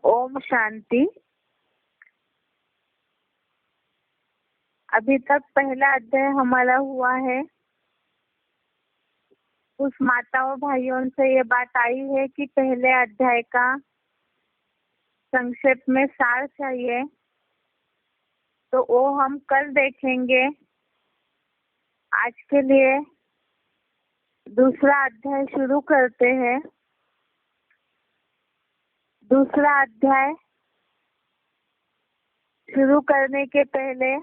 ओम शांति। अभी तक पहला अध्याय हमारा हुआ है। उस माताओं भाइयों से ये बात आई है कि पहले अध्याय का संक्षेप में सार चाहिए, तो वो हम कल देखेंगे। आज के लिए दूसरा अध्याय शुरू करते हैं। दूसरा अध्याय शुरू करने के पहले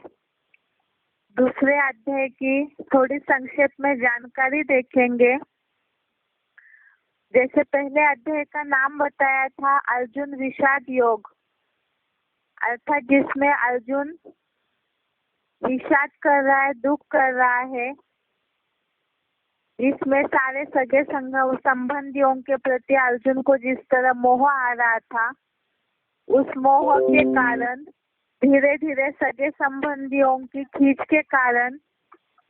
दूसरे अध्याय की थोड़ी संक्षेप में जानकारी देखेंगे। जैसे पहले अध्याय का नाम बताया था अर्जुन विषाद योग, अर्थात जिसमें अर्जुन विषाद कर रहा है, दुख कर रहा है, जिसमें सारे सगे संबंधियों के प्रति अर्जुन को जिस तरह मोह आ रहा था, उस मोह के कारण धीरे धीरे सगे संबंधियों की खींच के कारण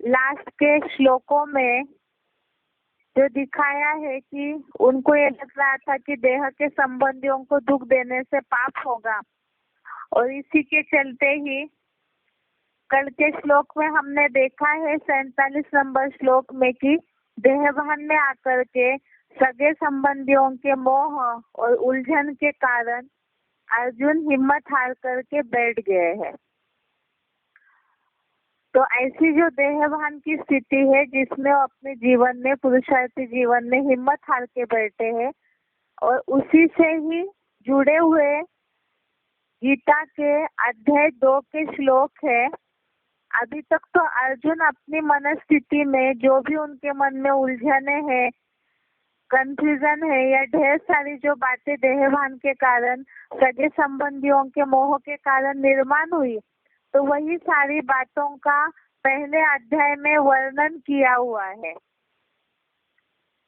लास्ट के श्लोकों में जो दिखाया है कि उनको ये लग रहा था कि देह के संबंधियों को दुख देने से पाप होगा, और इसी के चलते ही कल के श्लोक में हमने देखा है 47 नंबर श्लोक में कि देहभान में आकर के सगे संबंधियों के मोह और उलझन के कारण अर्जुन हिम्मत हार करके बैठ गए हैं। तो ऐसी जो देहभान की स्थिति है जिसमें वो अपने जीवन में, पुरुषार्थी जीवन में हिम्मत हार के बैठे हैं, और उसी से ही जुड़े हुए गीता के अध्याय 2 के श्लोक है। अभी तक तो अर्जुन अपनी मनस्थिति में जो भी उनके मन में उलझने हैं, कंफ्यूजन है, या ढेर सारी जो बातें देहभान के कारण, सगे संबंधियों के मोह के कारण निर्माण हुई, तो वही सारी बातों का पहले अध्याय में वर्णन किया हुआ है।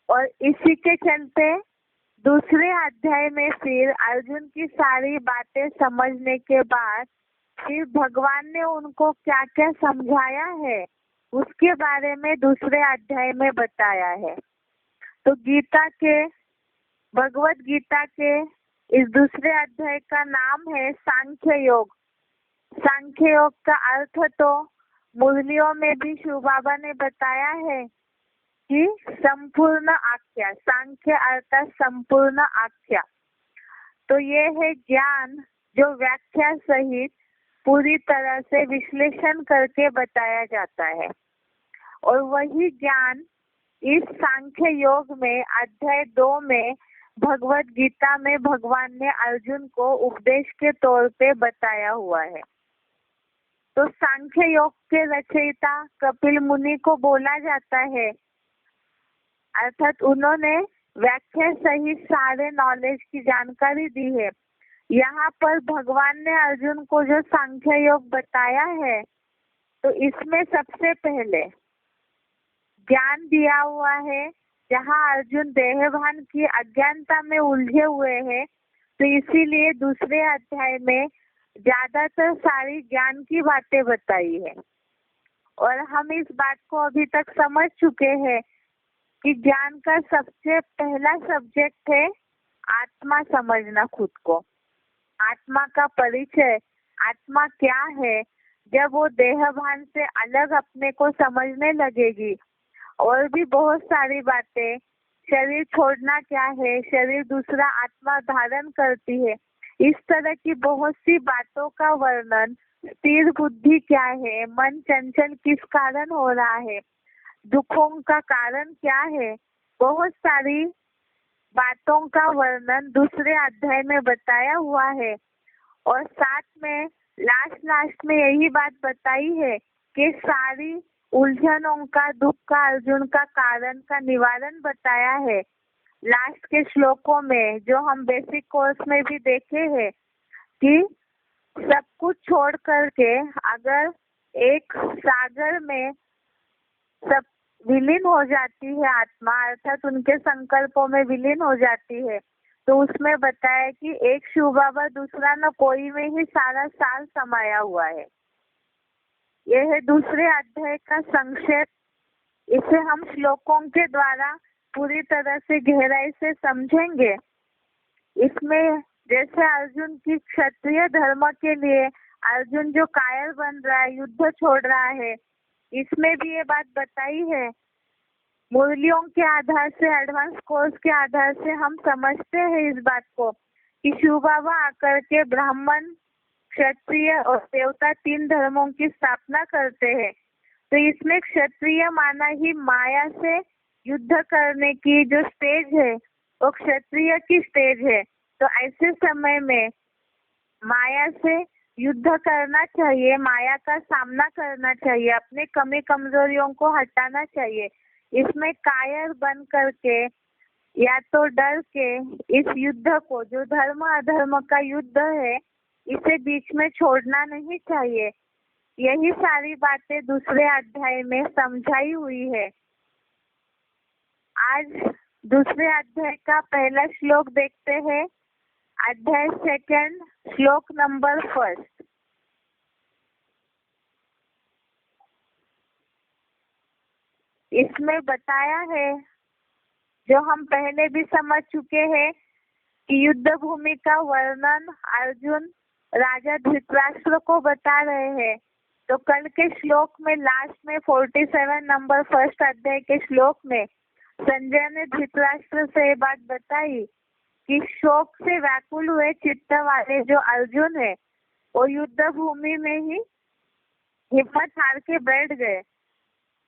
और इसी के चलते दूसरे अध्याय में फिर अर्जुन की सारी बातें समझने के बाद फिर भगवान ने उनको क्या क्या समझाया है उसके बारे में दूसरे अध्याय में बताया है। तो भगवत गीता के इस दूसरे अध्याय का नाम है सांख्य योग। सांख्य योग का अर्थ तो मुरलियों में भी शिव बाबा ने बताया है कि संपूर्ण आख्या, सांख्य अर्थात संपूर्ण आख्या। तो ये है ज्ञान जो व्याख्या सहित पूरी तरह से विश्लेषण करके बताया जाता है, और वही ज्ञान इस सांख्य योग में अध्याय 2 में भगवत गीता में भगवान ने अर्जुन को उपदेश के तौर पे बताया हुआ है। तो सांख्य योग के रचयिता कपिल मुनि को बोला जाता है, अर्थात उन्होंने व्याख्या सहित सारे नॉलेज की जानकारी दी है। यहाँ पर भगवान ने अर्जुन को जो सांख्य योग बताया है, तो इसमें सबसे पहले ज्ञान दिया हुआ है। जहाँ अर्जुन देहभान की अज्ञानता में उलझे हुए हैं, तो इसीलिए दूसरे अध्याय में ज्यादातर सारी ज्ञान की बातें बताई है। और हम इस बात को अभी तक समझ चुके हैं कि ज्ञान का सबसे पहला सब्जेक्ट है आत्मा समझना, खुद को, आत्मा का परिचय, आत्मा क्या है। जब वो देहभान से अलग अपने को समझने लगेगी, और भी बहुत सारी बातें, शरीर छोड़ना क्या है, शरीर दूसरा आत्मा धारण करती है, इस तरह की बहुत सी बातों का वर्णन, स्थिर बुद्धि क्या है, मन चंचल किस कारण हो रहा है, दुखों का कारण क्या है, बहुत सारी बातों का वर्णन दूसरे अध्याय में बताया हुआ है। और साथ में लास्ट में यही बात बताई है कि सारी उलझनों का, दुख का, अर्जुन का कारण का निवारण बताया है लास्ट के श्लोकों में, जो हम बेसिक कोर्स में भी देखे हैं कि सब कुछ छोड़ करके अगर एक सागर में सब विलीन हो जाती है आत्मा, अर्थात उनके संकल्पों में विलीन हो जाती है, तो उसमें बताया कि एक शिव बाबा दूसरा न कोई में ही सारा साल समाया हुआ है। यह है दूसरे अध्याय का संक्षेप। इसे हम श्लोकों के द्वारा पूरी तरह से गहराई से समझेंगे। इसमें जैसे अर्जुन की क्षत्रिय धर्म के लिए अर्जुन जो कायर बन रहा है, युद्ध छोड़ रहा है, इसमें भी ये बात बताई है। मूल्यों के आधार से, एडवांस कोर्स के आधार से हम समझते हैं इस बात को कि शिव बाबा आकर के ब्राह्मण, क्षत्रिय और देवता 3 धर्मों की स्थापना करते हैं। तो इसमें क्षत्रिय माना ही माया से युद्ध करने की जो स्टेज है वो क्षत्रिय की स्टेज है। तो ऐसे समय में माया से युद्ध करना चाहिए, माया का सामना करना चाहिए, अपने कमी कमजोरियों को हटाना चाहिए। इसमें कायर बन करके या तो डर के इस युद्ध को, जो धर्म अधर्म का युद्ध है, इसे बीच में छोड़ना नहीं चाहिए। यही सारी बातें दूसरे अध्याय में समझाई हुई है। आज दूसरे अध्याय का पहला श्लोक देखते हैं। अध्याय 2 श्लोक नंबर 1। इसमें बताया है, जो हम पहले भी समझ चुके हैं, कि युद्ध भूमि का वर्णन अर्जुन राजा धृतराष्ट्र को बता रहे हैं। तो कल के श्लोक में लास्ट में 47 नंबर 1 अध्याय के श्लोक में संजय ने धृतराष्ट्र से ये बात बताई कि शोक से व्याकुल हुए चित्त वाले जो अर्जुन है वो युद्ध भूमि में ही हिम्मत हार के बैठ गए।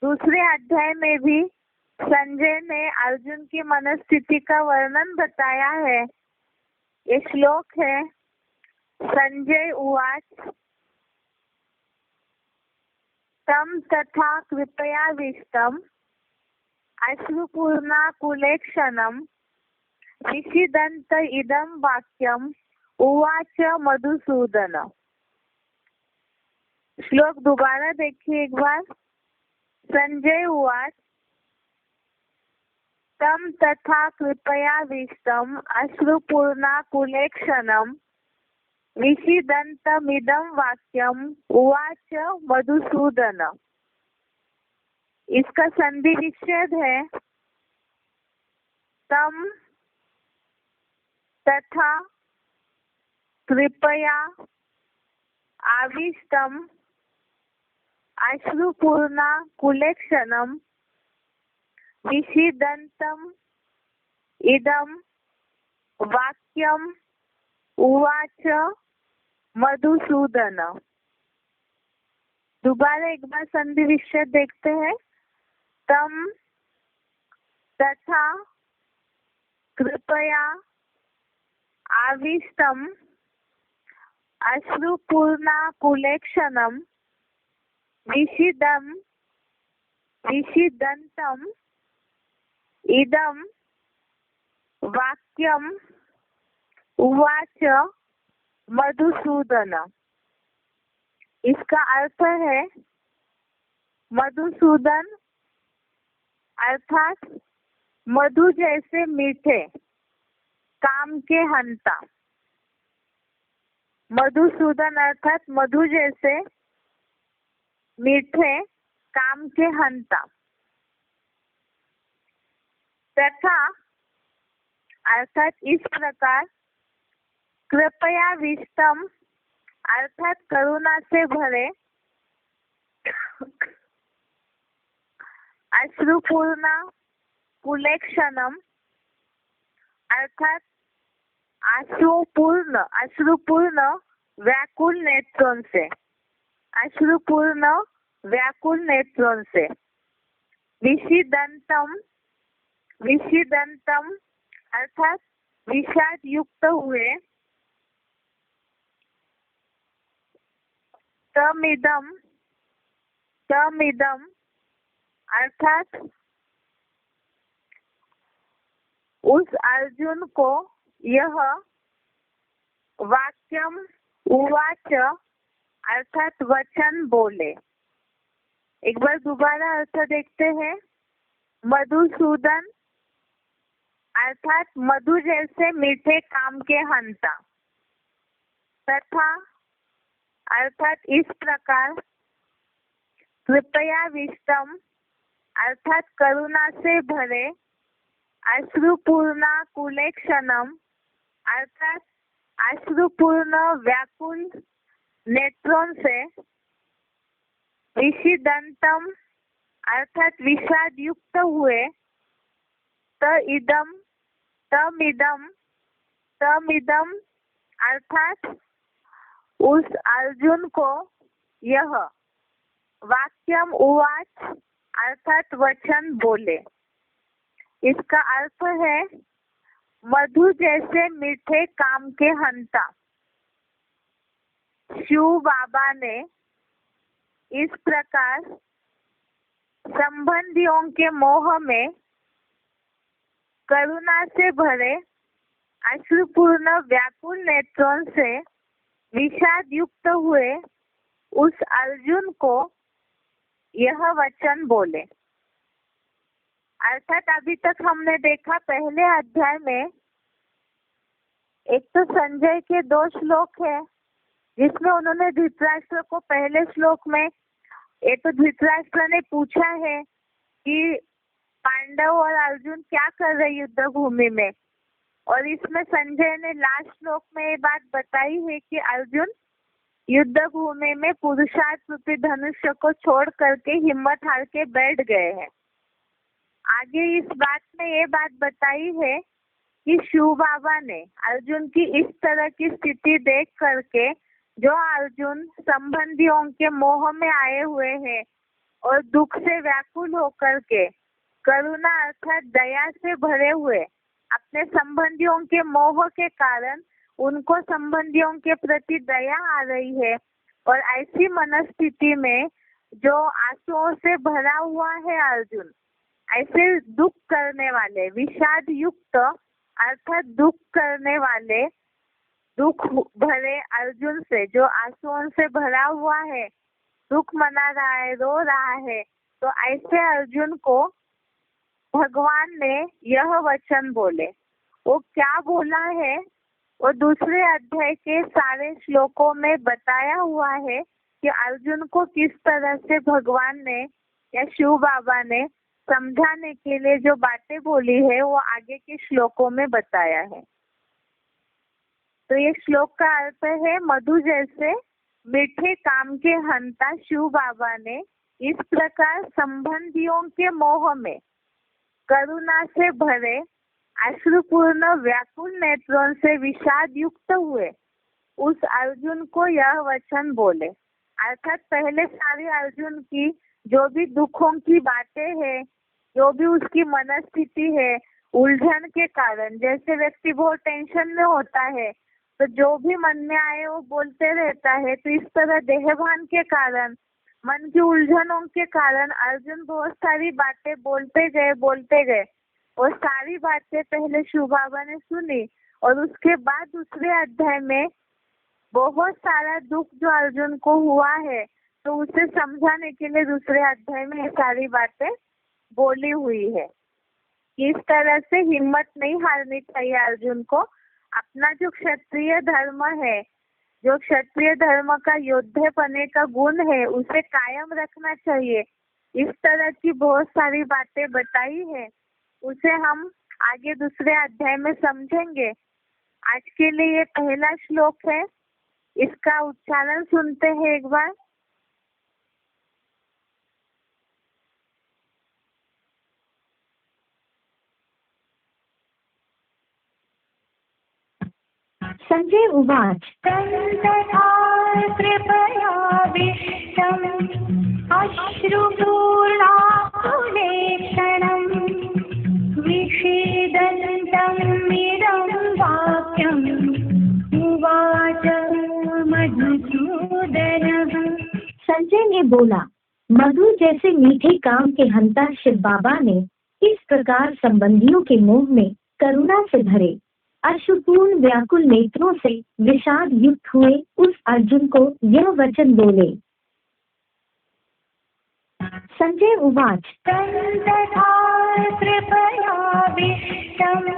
दूसरे अध्याय में भी संजय ने अर्जुन की मनस्थिति का वर्णन बताया है। ये श्लोक है, संजय उवाच तम तथा कृपयाविष्टम अश्रुपूर्णाकुलेक्षणं विषीदन्त इदं वाक्यम उवाच मधुसूदन। श्लोक दोबारा देखिए एक बार। संजय उवाच तम तथा कृपयाविष्टम अश्रुपूर्णाकुलेक्षणं विषीदन्तमिदं वाक्यम उवाच मधुसूदन। इसका संधि विच्छेद है तम तथा कृपया आविष्टम अश्रुपूर्णाकुलेक्षणं विषीदन्तम् इदं वाक्यम उवाच मधुसूदन। दोबारा एक बार संधि विच्छेद देखते हैं। तम तथा कृपया आविष्टम अश्रुपूर्णाकुलेक्षणं विषीदन्तम् इदं वाक्यम उवाच मधुसूदन। इसका अर्थ है मधुसूदन अर्थात मधु जैसे मीठे, काम के हंता। मधुसूदन अर्थात मधु जैसे मीठे, काम के हंता। तथा अर्थात इस प्रकार, कृपया विष्टम अर्थात करुणा से भरे, अश्रुपूर्ण कुलेक्षणम अर्थात अश्रुपूर्ण व्याकुल नेत्रों से, अश्रुपूर्ण व्याकुल नेत्रों से। विषीदन्तम अर्थात विषाद युक्त हुए। तमिदम अर्थात उस अर्जुन को यह वाक्यम उवाच अर्थात वचन बोले। एक बार दोबारा अर्थ देखते हैं। मधुसूदन अर्थात मधु जैसे मीठे, काम के हंता। तथा अर्थात इस प्रकार, कृपया विष्टम अर्थात करुणा से भरे, अश्रुपूर्णाकुलेक्षणम अर्थात अश्रुपूर्ण व्याकुल नेत्रों से विषिदंतम अर्थात विषाद युक्त हुए तमिदम अर्थात उस अर्जुन को यह वाक्यम उवाच अर्थात वचन बोले। इसका अर्थ है मधु जैसे मीठे काम के हंता शिव बाबा ने इस प्रकार संबंधियों के मोह में करुणा से भरे अश्रुपूर्ण व्याकुल नेत्रों से विषाद युक्त हुए उस अर्जुन को यह वचन बोले। अर्थात अभी तक हमने देखा पहले अध्याय में एक तो संजय के 2 श्लोक है जिसमें उन्होंने धृतराष्ट्र को पहले श्लोक में तो धृतराष्ट्र ने पूछा है कि पांडव और अर्जुन क्या कर रहे युद्ध भूमि में, और इसमें संजय ने लास्ट श्लोक में ये बात बताई है कि अर्जुन युद्ध भूमि में पुरुषार्थ रूपी धनुष्य को छोड़ करके हिम्मत हार के बैठ गए हैं। आगे इस बात में ये बात बताई है कि शिव बाबा ने अर्जुन की इस तरह की स्थिति देख करके जो अर्जुन संबंधियों के मोह में आए हुए हैं और दुख से व्याकुल होकर के करुणा अर्थात दया से भरे हुए अपने संबंधियों के मोह के कारण उनको संबंधियों के प्रति दया आ रही है, और ऐसी मनस्थिति में जो आंसुओं से भरा हुआ है अर्जुन, ऐसे दुख करने वाले विषाद युक्त अर्थात दुख करने वाले दुख भरे अर्जुन से जो आंसुओं से भरा हुआ है, दुख मना रहा है, रो रहा है, तो ऐसे अर्जुन को भगवान ने यह वचन बोले। वो क्या बोला है वो दूसरे अध्याय के सारे श्लोकों में बताया हुआ है कि अर्जुन को किस तरह से भगवान ने या शिव बाबा ने समझाने के लिए जो बातें बोली है वो आगे के श्लोकों में बताया है। तो ये श्लोक का अर्थ है मधु जैसे मीठे काम के हंता शिव बाबा ने इस प्रकार संबंधियों के मोह में करुणा से भरे अश्रुपूर्ण व्याकुल नेत्रों से विषाद युक्त हुए उस अर्जुन को यह वचन बोले। अर्थात पहले सारे अर्जुन की जो भी दुखों की बातें हैं, जो भी उसकी मनस्थिति है, उलझन के कारण, जैसे व्यक्ति बहुत टेंशन में होता है तो जो भी मन में आए वो बोलते रहता है, तो इस तरह देहभान के कारण मन की उलझनों के कारण अर्जुन बहुत सारी बातें बोलते गए और सारी बातें पहले शिव बाबा ने सुनी, और उसके बाद दूसरे अध्याय में बहुत सारा दुख जो अर्जुन को हुआ है तो उसे समझाने के लिए दूसरे अध्याय में ये सारी बातें बोली हुई है। इस तरह से हिम्मत नहीं हारनी चाहिए अर्जुन को, अपना जो क्षत्रिय धर्म है, जो क्षत्रिय धर्म का योद्धे पने का गुण है उसे कायम रखना चाहिए। इस तरह की बहुत सारी बातें बताई है, उसे हम आगे दूसरे अध्याय में समझेंगे। आज के लिए ये पहला श्लोक है, इसका उच्चारण सुनते हैं एक बार। संजय उवाच तथा कृपयाविष्टम् अश्रुपूर्णाकुलेक्षणम् विषीदन्तमिदं वाक्यम् उवाच मधुसूदनः। संजय ने बोला, मधु जैसे मीठे काम के हंता शिव बाबा ने इस प्रकार संबंधियों के मोह में करुणा से भरे अश्रुपूर्ण व्याकुल नेत्रों से विषाद युक्त हुए उस अर्जुन को यह वचन बोले। संजय उवाच तथा कृपयाविष्टम्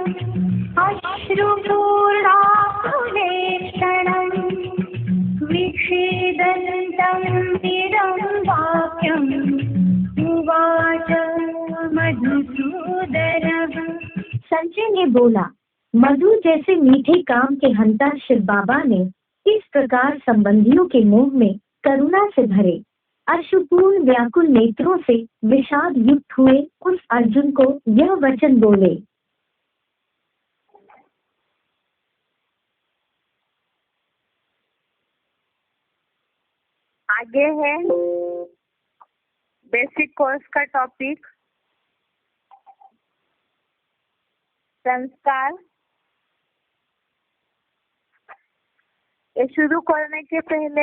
अश्रुपूर्णाकुलेक्षणम् विषीदन्तमिदं वाक्यम् उवाच मधुसूदनः। संजय ने बोला, मधु जैसे मीठे काम के हंता शिव बाबा ने इस प्रकार संबंधियों के मुंह में करुणा से भरे अश्रुपूर्ण व्याकुल नेत्रों से विषाद युक्त हुए उस अर्जुन को यह वचन बोले। आगे है बेसिक कोर्स का टॉपिक संस्कार। ये शुरू करने के पहले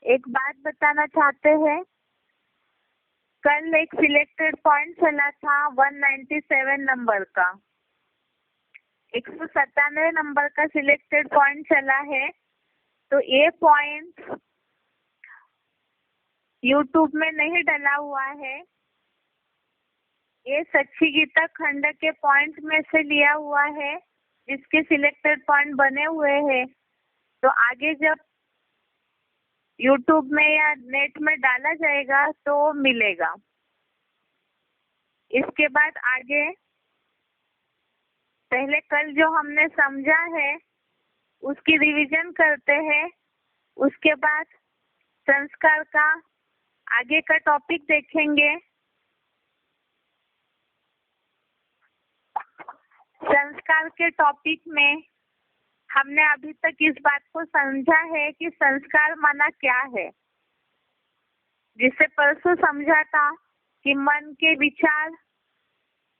एक बात बताना चाहते हैं। कल एक सिलेक्टेड पॉइंट चला था 197 नंबर का, 197 नंबर का सिलेक्टेड पॉइंट चला है। तो ये पॉइंट यूट्यूब में नहीं डला हुआ है, ये सच्ची गीता खंड के पॉइंट में से लिया हुआ है जिसके सिलेक्टेड पॉइंट बने हुए हैं। तो आगे जब यूट्यूब में या नेट में डाला जाएगा तो मिलेगा। इसके बाद आगे पहले कल जो हमने समझा है उसकी रिवीजन करते हैं। उसके बाद संस्कार का आगे का टॉपिक देखेंगे। संस्कार के टॉपिक में हमने अभी तक इस बात को समझा है कि संस्कार माना क्या है, जिसे परसों समझा था कि मन के विचार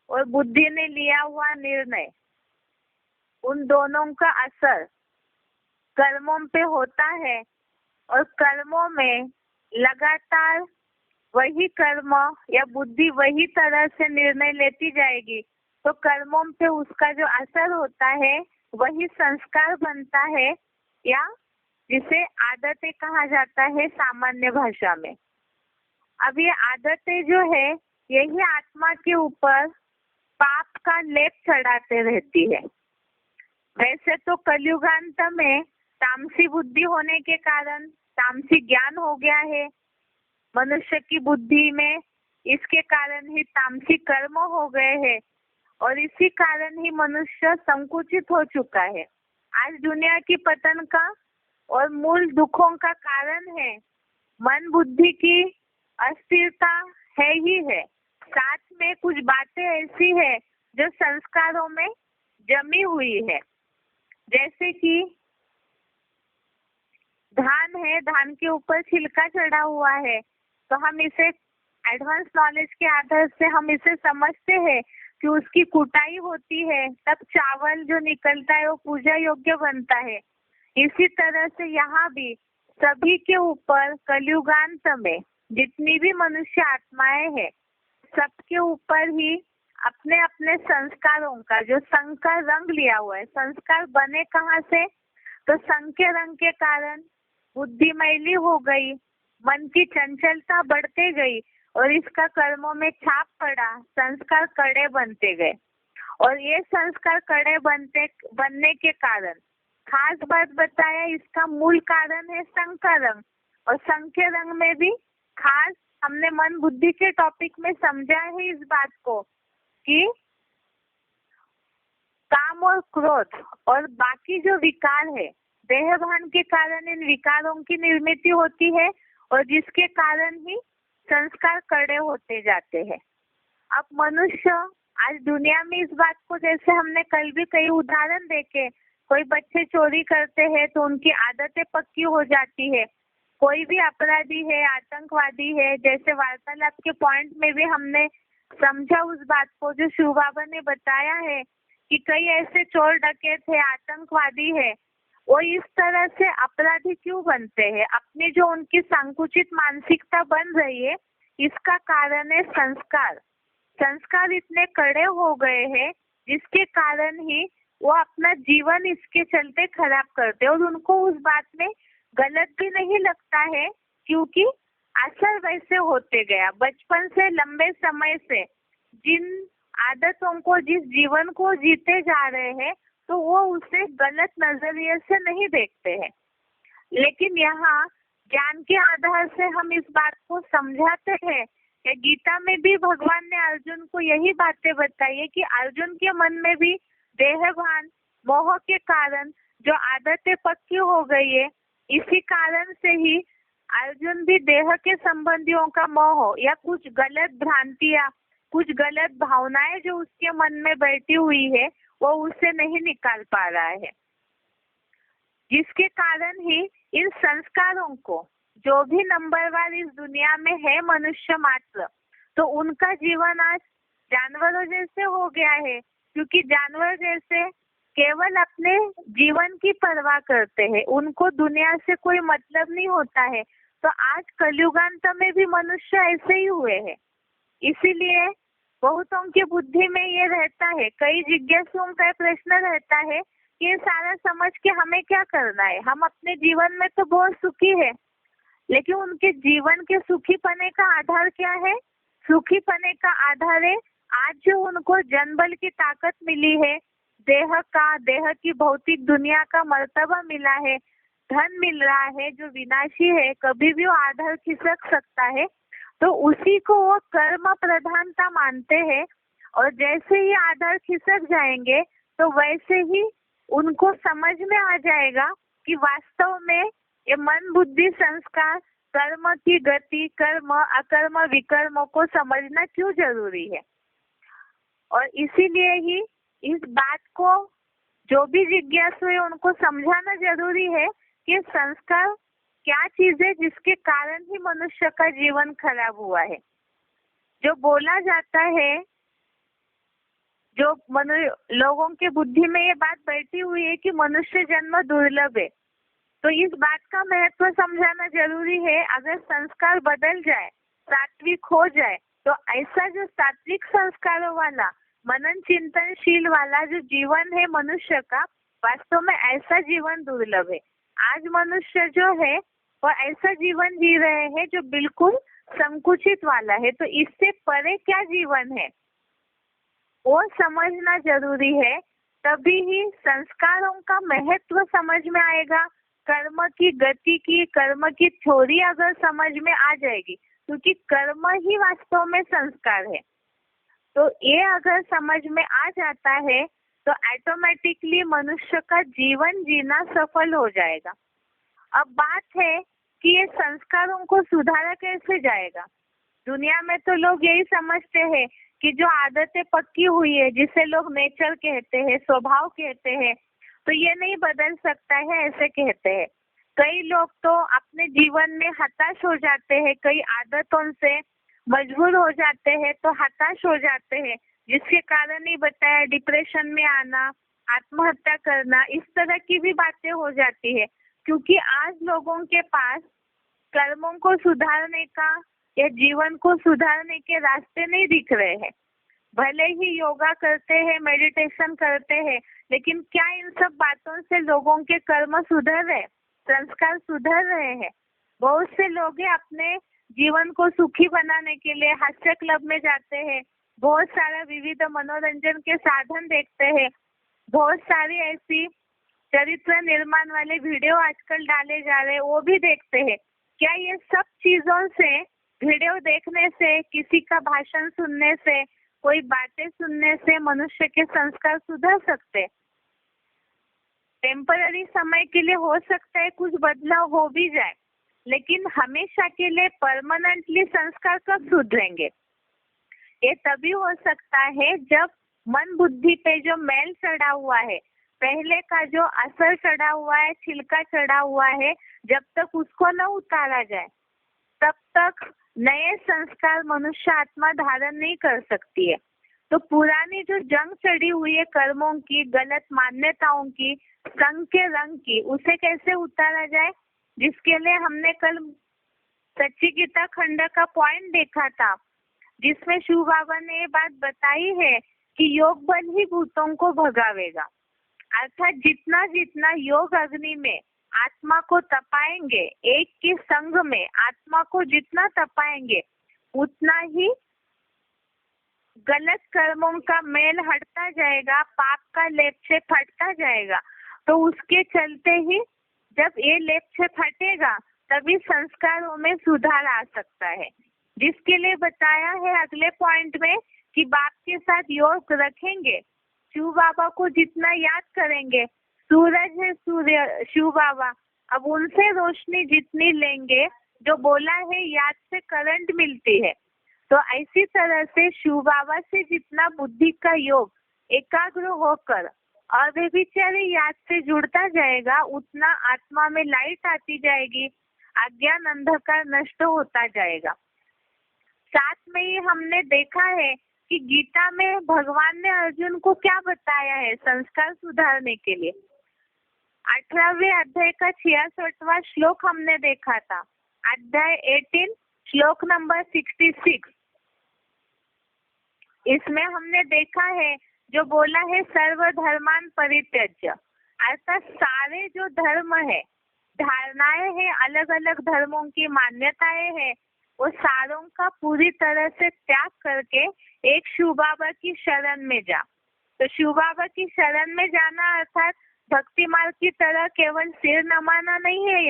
और बुद्धि ने लिया हुआ निर्णय, उन दोनों का असर कर्मों पे होता है और कर्मों में लगातार वही कर्म या बुद्धि वही तरह से निर्णय लेती जाएगी तो कर्मों पे उसका जो असर होता है वही संस्कार बनता है, या जिसे आदतें कहा जाता है सामान्य भाषा में। अब ये आदतें जो है यही आत्मा के ऊपर पाप का लेप चढ़ाते रहती है। वैसे तो कलयुगांत में तामसी बुद्धि होने के कारण तामसी ज्ञान हो गया है मनुष्य की बुद्धि में, इसके कारण ही तामसी कर्म हो गए हैं और इसी कारण ही मनुष्य संकुचित हो चुका है। आज दुनिया की पतन का और मूल दुखों का कारण है मन बुद्धि की अस्थिरता है ही है। साथ में कुछ बातें ऐसी है जो संस्कारों में जमी हुई है, जैसे कि धान है, धान के ऊपर छिलका चढ़ा हुआ है तो हम इसे एडवांस नॉलेज के आधार से हम इसे समझते हैं कि उसकी कुटाई होती है तब चावल जो निकलता है वो पूजा योग्य बनता है। इसी तरह से यहाँ भी सभी के ऊपर कलयुगांत में जितनी भी मनुष्य आत्माएं हैं सबके ऊपर ही अपने अपने संस्कारों का जो संग का रंग लिया हुआ है। संस्कार बने कहाँ से? तो संग के रंग के कारण बुद्धि मैली हो गई, मन की चंचलता बढ़ते गई और इसका कर्मों में छाप पड़ा, संस्कार कड़े बनते गए। और ये संस्कार कड़े बनने के कारण खास बात बताया, इसका मूल कारण है संग का रंग। और संग के रंग में भी खास हमने मन बुद्धि के टॉपिक में समझा है इस बात को कि काम और क्रोध और बाकी जो विकार है देहभान के कारण इन विकारों की निर्मित होती है और जिसके कारण ही संस्कार कड़े होते जाते हैं। अब मनुष्य आज दुनिया में इस बात को, जैसे हमने कल भी कई उदाहरण देखे, कोई बच्चे चोरी करते हैं तो उनकी आदतें पक्की हो जाती है। कोई भी अपराधी है, आतंकवादी है, जैसे वार्तालाप के पॉइंट में भी हमने समझा उस बात को जो शिव बाबा ने बताया है कि कई ऐसे चोर डकैत है, आतंकवादी है, वो इस तरह से अपराधी क्यों बनते हैं? अपनी जो उनकी संकुचित मानसिकता बन रही है इसका कारण है संस्कार। संस्कार इतने कड़े हो गए हैं जिसके कारण ही वो अपना जीवन इसके चलते खराब करते हैं और उनको उस बात में गलत भी नहीं लगता है क्योंकि असर वैसे होते गया। बचपन से लंबे समय से जिन आदतों को, जिस जीवन को जीते जा रहे हैं तो वो उसे गलत नजरिए से नहीं देखते हैं। लेकिन यहाँ ज्ञान के आधार से हम इस बात को समझाते हैं कि गीता में भी भगवान ने अर्जुन को यही बातें बताई है कि अर्जुन के मन में भी देहभान मोह के कारण जो आदतें पक्की हो गई है, इसी कारण से ही अर्जुन भी देह के संबंधियों का मोह या कुछ गलत भ्रांतियां, कुछ गलत भावनाएं जो उसके मन में बैठी हुई है, वो उसे नहीं निकाल पा रहा है, जिसके कारण ही इन संस्कारों को, जो भी नंबरवार इस दुनिया में है मनुष्य मात्र, तो उनका जीवन आज जानवरों जैसे हो गया है, क्योंकि जानवर जैसे केवल अपने जीवन की परवाह करते हैं, उनको दुनिया से कोई मतलब नहीं होता है। तो आज कलयुगांत में भी मनुष्य ऐसे ही हुए हैं। इसीलिए बहुतों की बुद्धि में ये रहता है, कई जिज्ञासुओं का प्रश्न रहता है कि ये सारा समझ के हमें क्या करना है, हम अपने जीवन में तो बहुत सुखी है, लेकिन उनके जीवन के सुखी पने का आधार क्या है? सुखी पने का आधार है आज जो उनको जनबल की ताकत मिली है, देह की भौतिक दुनिया का मर्तबा मिला है, धन मिल रहा है जो विनाशी है, कभी भी वो आधार खिसक सकता है, तो उसी को वो कर्म प्रधानता मानते हैं। और जैसे ही आधार खिसक जाएंगे तो वैसे ही उनको समझ में आ जाएगा कि वास्तव में ये मन बुद्धि संस्कार, कर्म की गति, कर्म अकर्म विकर्मों को समझना क्यों जरूरी है। और इसीलिए ही इस बात को जो भी जिज्ञासु है उनको समझाना जरूरी है कि संस्कार क्या चीज है जिसके कारण ही मनुष्य का जीवन खराब हुआ है। जो बोला जाता है, जो लोगों के बुद्धि में ये बात बैठी हुई है कि मनुष्य जन्म दुर्लभ है, तो इस बात का महत्व समझाना जरूरी है। अगर संस्कार बदल जाए, सात्विक हो जाए, तो ऐसा जो सात्विक संस्कारों वाला, मनन चिंतनशील वाला जो जीवन है मनुष्य का, वास्तव में ऐसा जीवन दुर्लभ है। आज मनुष्य जो है वो ऐसा जीवन जी रहे हैं जो बिल्कुल संकुचित वाला है। तो इससे परे क्या जीवन है वो समझना जरूरी है, तभी ही संस्कारों का महत्व समझ में आएगा। कर्म की गति की, कर्म की थ्योरी अगर समझ में आ जाएगी, क्योंकि कर्म ही वास्तव में संस्कार है, तो ये अगर समझ में आ जाता है तो ऑटोमेटिकली मनुष्य का जीवन जीना सफल हो जाएगा। अब बात है कि ये संस्कारों को सुधारा कैसे जाएगा। दुनिया में तो लोग यही समझते हैं कि जो आदतें पक्की हुई है, जिसे लोग नेचर कहते हैं, स्वभाव कहते हैं, तो ये नहीं बदल सकता है, ऐसे कहते हैं। कई लोग तो अपने जीवन में हताश हो जाते हैं, कई आदतों से मजबूर हो जाते हैं तो हताश हो जाते हैं, जिसके कारण ही बताया डिप्रेशन में आना, आत्महत्या करना, इस तरह की भी बातें हो जाती है, क्योंकि आज लोगों के पास कर्मों को सुधारने का या जीवन को सुधारने के रास्ते नहीं दिख रहे हैं। भले ही योगा करते हैं, मेडिटेशन करते हैं, लेकिन क्या इन सब बातों से लोगों के कर्म सुधर रहे, संस्कार सुधर रहे हैं? बहुत से लोग अपने जीवन को सुखी बनाने के लिए हास्य क्लब में जाते हैं, बहुत सारा विविध मनोरंजन के साधन देखते हैं, बहुत सारी ऐसी चरित्र निर्माण वाले वीडियो आजकल डाले जा रहे हैं, वो भी देखते हैं। क्या ये सब चीजों से, वीडियो देखने से, किसी का भाषण सुनने से, कोई बातें सुनने से मनुष्य के संस्कार सुधर सकते? टेम्पररी समय के लिए हो सकता है कुछ बदलाव हो भी जाए, लेकिन हमेशा के लिए परमानेंटली संस्कार कब सुधरेंगे? ये तभी हो सकता है जब मन बुद्धि पे जो मैल चढ़ा हुआ है, पहले का जो असर चढ़ा हुआ है, छिलका चढ़ा हुआ है, जब तक उसको न उतारा जाए तब तक नए संस्कार मनुष्य आत्मा धारण नहीं कर सकती है। तो पुरानी जो जंग चढ़ी हुई है कर्मों की, गलत मान्यताओं की, संग के रंग की, उसे कैसे उतारा जाए, जिसके लिए हमने कल सच्ची गीता खंड का पॉइंट देखा था, जिसमें शिव बाबा ने ये बात बताई है कि योग बल ही भूतों को भगावेगा। अर्थात जितना जितना योग अग्नि में आत्मा को तपाएंगे, एक के संग में आत्मा को जितना तपाएंगे, उतना ही गलत कर्मों का मेल हटता जाएगा, पाप का लेपछेप हटता जाएगा। तो उसके चलते ही जब ये लेपछेप हटेगा तभी संस्कारों में सुधार आ सकता है, जिसके लिए बताया है अगले पॉइंट में कि बाप के साथ योग रखेंगे शिव बाबा को जितना याद करेंगे, सूरज है सूर्य शिव बाबा, अब उनसे रोशनी जितनी लेंगे, जो बोला है याद से करंट मिलती है, तो ऐसी तरह से शिव बाबा से जितना बुद्धि का योग एकाग्र होकर और व्यभिचारी याद से जुड़ता जाएगा, उतना आत्मा में लाइट आती जाएगी, अज्ञान अंधकार नष्ट होता जाएगा। साथ में ही हमने देखा है कि गीता में भगवान ने अर्जुन को क्या बताया है संस्कार सुधारने के लिए। 18वें अध्याय का 66वां श्लोक हमने देखा था, अध्याय 18 श्लोक नंबर 66। इसमें हमने देखा है जो बोला है सर्वधर्मान परित्यज्य, अर्थात सारे जो धर्म है, धारणाएं हैं, अलग अलग धर्मों की मान्यताएं हैं, वो सारों का पूरी तरह से त्याग करके एक शिव बाबा की शरण में जा। तो शिव बाबा की शरण में जाना अर्थात भक्ति मार्ग की तरह केवल सिर नमाना नहीं है।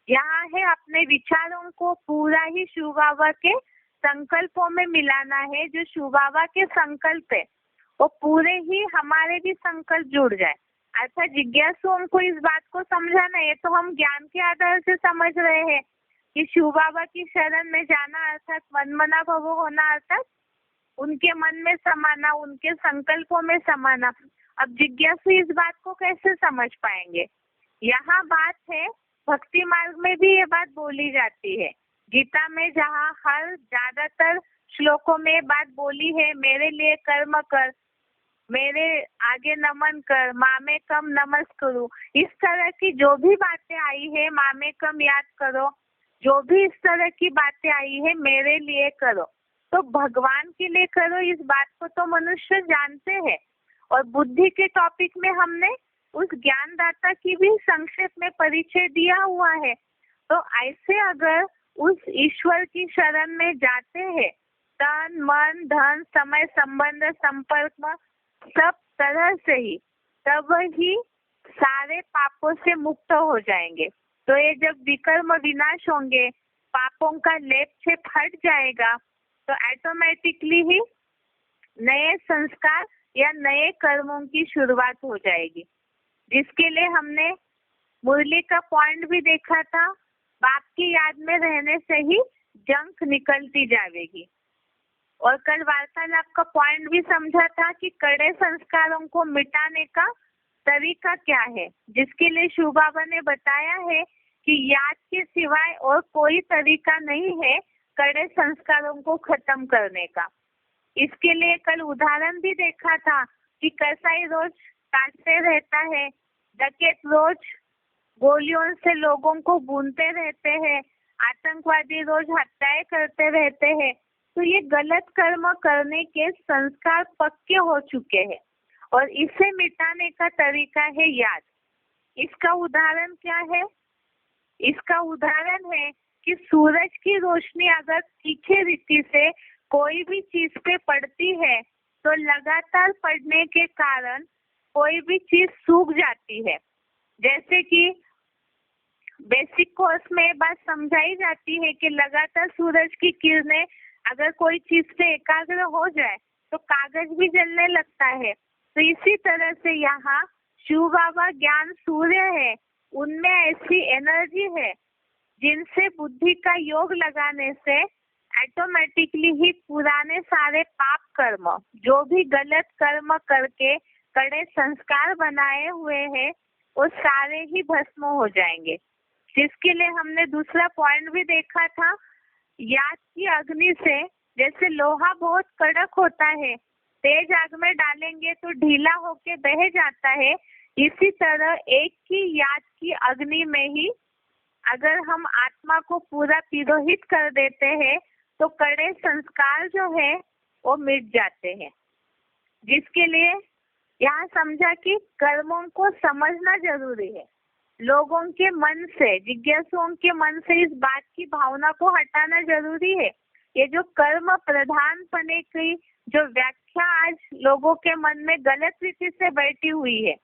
यहाँ है अपने विचारों को पूरा ही शिव बाबा के संकल्पों में मिलाना है। जो शिव बाबा के संकल्प है वो पूरे ही हमारे भी संकल्प जुड़ जाए। अर्थात जिज्ञासुओं को इस बात को समझाना है, तो हम ज्ञान के आधार से समझ रहे हैं कि शिव बाबा की शरण में जाना अर्थात मनमना भव होना, अर्थात उनके मन में समाना, उनके संकल्पों में समाना। अब जिज्ञासु इस बात को कैसे समझ पाएंगे? यहाँ बात है, भक्ति मार्ग में भी ये बात बोली जाती है। गीता में जहाँ हर ज्यादातर श्लोकों में बात बोली है, मेरे लिए कर्म कर, मेरे आगे नमन कर, मामेकम नमस्कुरु, इस तरह की जो भी बातें आई है, मामेकम याद करो, जो भी इस तरह की बातें आई है मेरे लिए करो, तो भगवान के लिए करो, इस बात को तो मनुष्य जानते हैं। और बुद्धि के टॉपिक में हमने उस ज्ञानदाता की भी संक्षेप में परिचय दिया हुआ है। तो ऐसे अगर उस ईश्वर की शरण में जाते हैं, तन मन धन समय संबंध संपर्क में सब तरह से ही, तब ही सारे पापों से मुक्त हो जाएंगे। तो ये जब विकर्म विनाश होंगे, पापों का लेप छेप हट जाएगा, तो ऑटोमेटिकली ही नए संस्कार या नए कर्मों की शुरुआत हो जाएगी। जिसके लिए हमने मुरली का पॉइंट भी देखा था, बाप की याद में रहने से ही जंक निकलती जाएगी। और कल वार्तालाप का पॉइंट भी समझा था कि कड़े संस्कारों को मिटाने का तरीका क्या है, जिसके लिए शिव बाबा ने बताया है कि याद के सिवाय और कोई तरीका नहीं है कड़े संस्कारों को खत्म करने का। इसके लिए कल उदाहरण भी देखा था कि कसाई रोज काटते रहता है, डकैत रोज गोलियों से लोगों को भूनते रहते हैं, आतंकवादी रोज हत्याएं करते रहते हैं। तो ये गलत कर्म करने के संस्कार पक्के हो चुके हैं और इसे मिटाने का तरीका है याद। इसका उदाहरण क्या है? इसका उदाहरण है कि सूरज की रोशनी अगर तीखे रीति से कोई भी चीज पे पड़ती है तो लगातार पड़ने के कारण कोई भी चीज सूख जाती है। जैसे कि बेसिक कोर्स में बात समझाई जाती है कि लगातार सूरज की किरणें अगर कोई चीज पे एकाग्र हो जाए तो कागज भी जलने लगता है। तो इसी तरह से यहाँ शिव बाबा ज्ञान सूर्य है, उनमें ऐसी एनर्जी है जिनसे बुद्धि का योग लगाने से ऑटोमेटिकली ही पुराने सारे पाप कर्म, जो भी गलत कर्म करके कड़े संस्कार बनाए हुए हैं, वो सारे ही भस्म हो जाएंगे। जिसके लिए हमने दूसरा पॉइंट भी देखा था, याद की अग्नि से, जैसे लोहा बहुत कड़क होता है, तेज आग में डालेंगे तो ढीला होके बह जाता है, इसी तरह एक ही याद की अग्नि में ही अगर हम आत्मा को पूरा तिरोहित कर देते हैं तो कड़े संस्कार जो है वो मिट जाते हैं। जिसके लिए यहाँ समझा कि कर्मों को समझना जरूरी है। लोगों के मन से, जिज्ञासुओं के मन से इस बात की भावना को हटाना जरूरी है। ये जो कर्म प्रधान पने की जो व्याख्या आज लोगों के मन में गलत रीति से बैठी हुई है,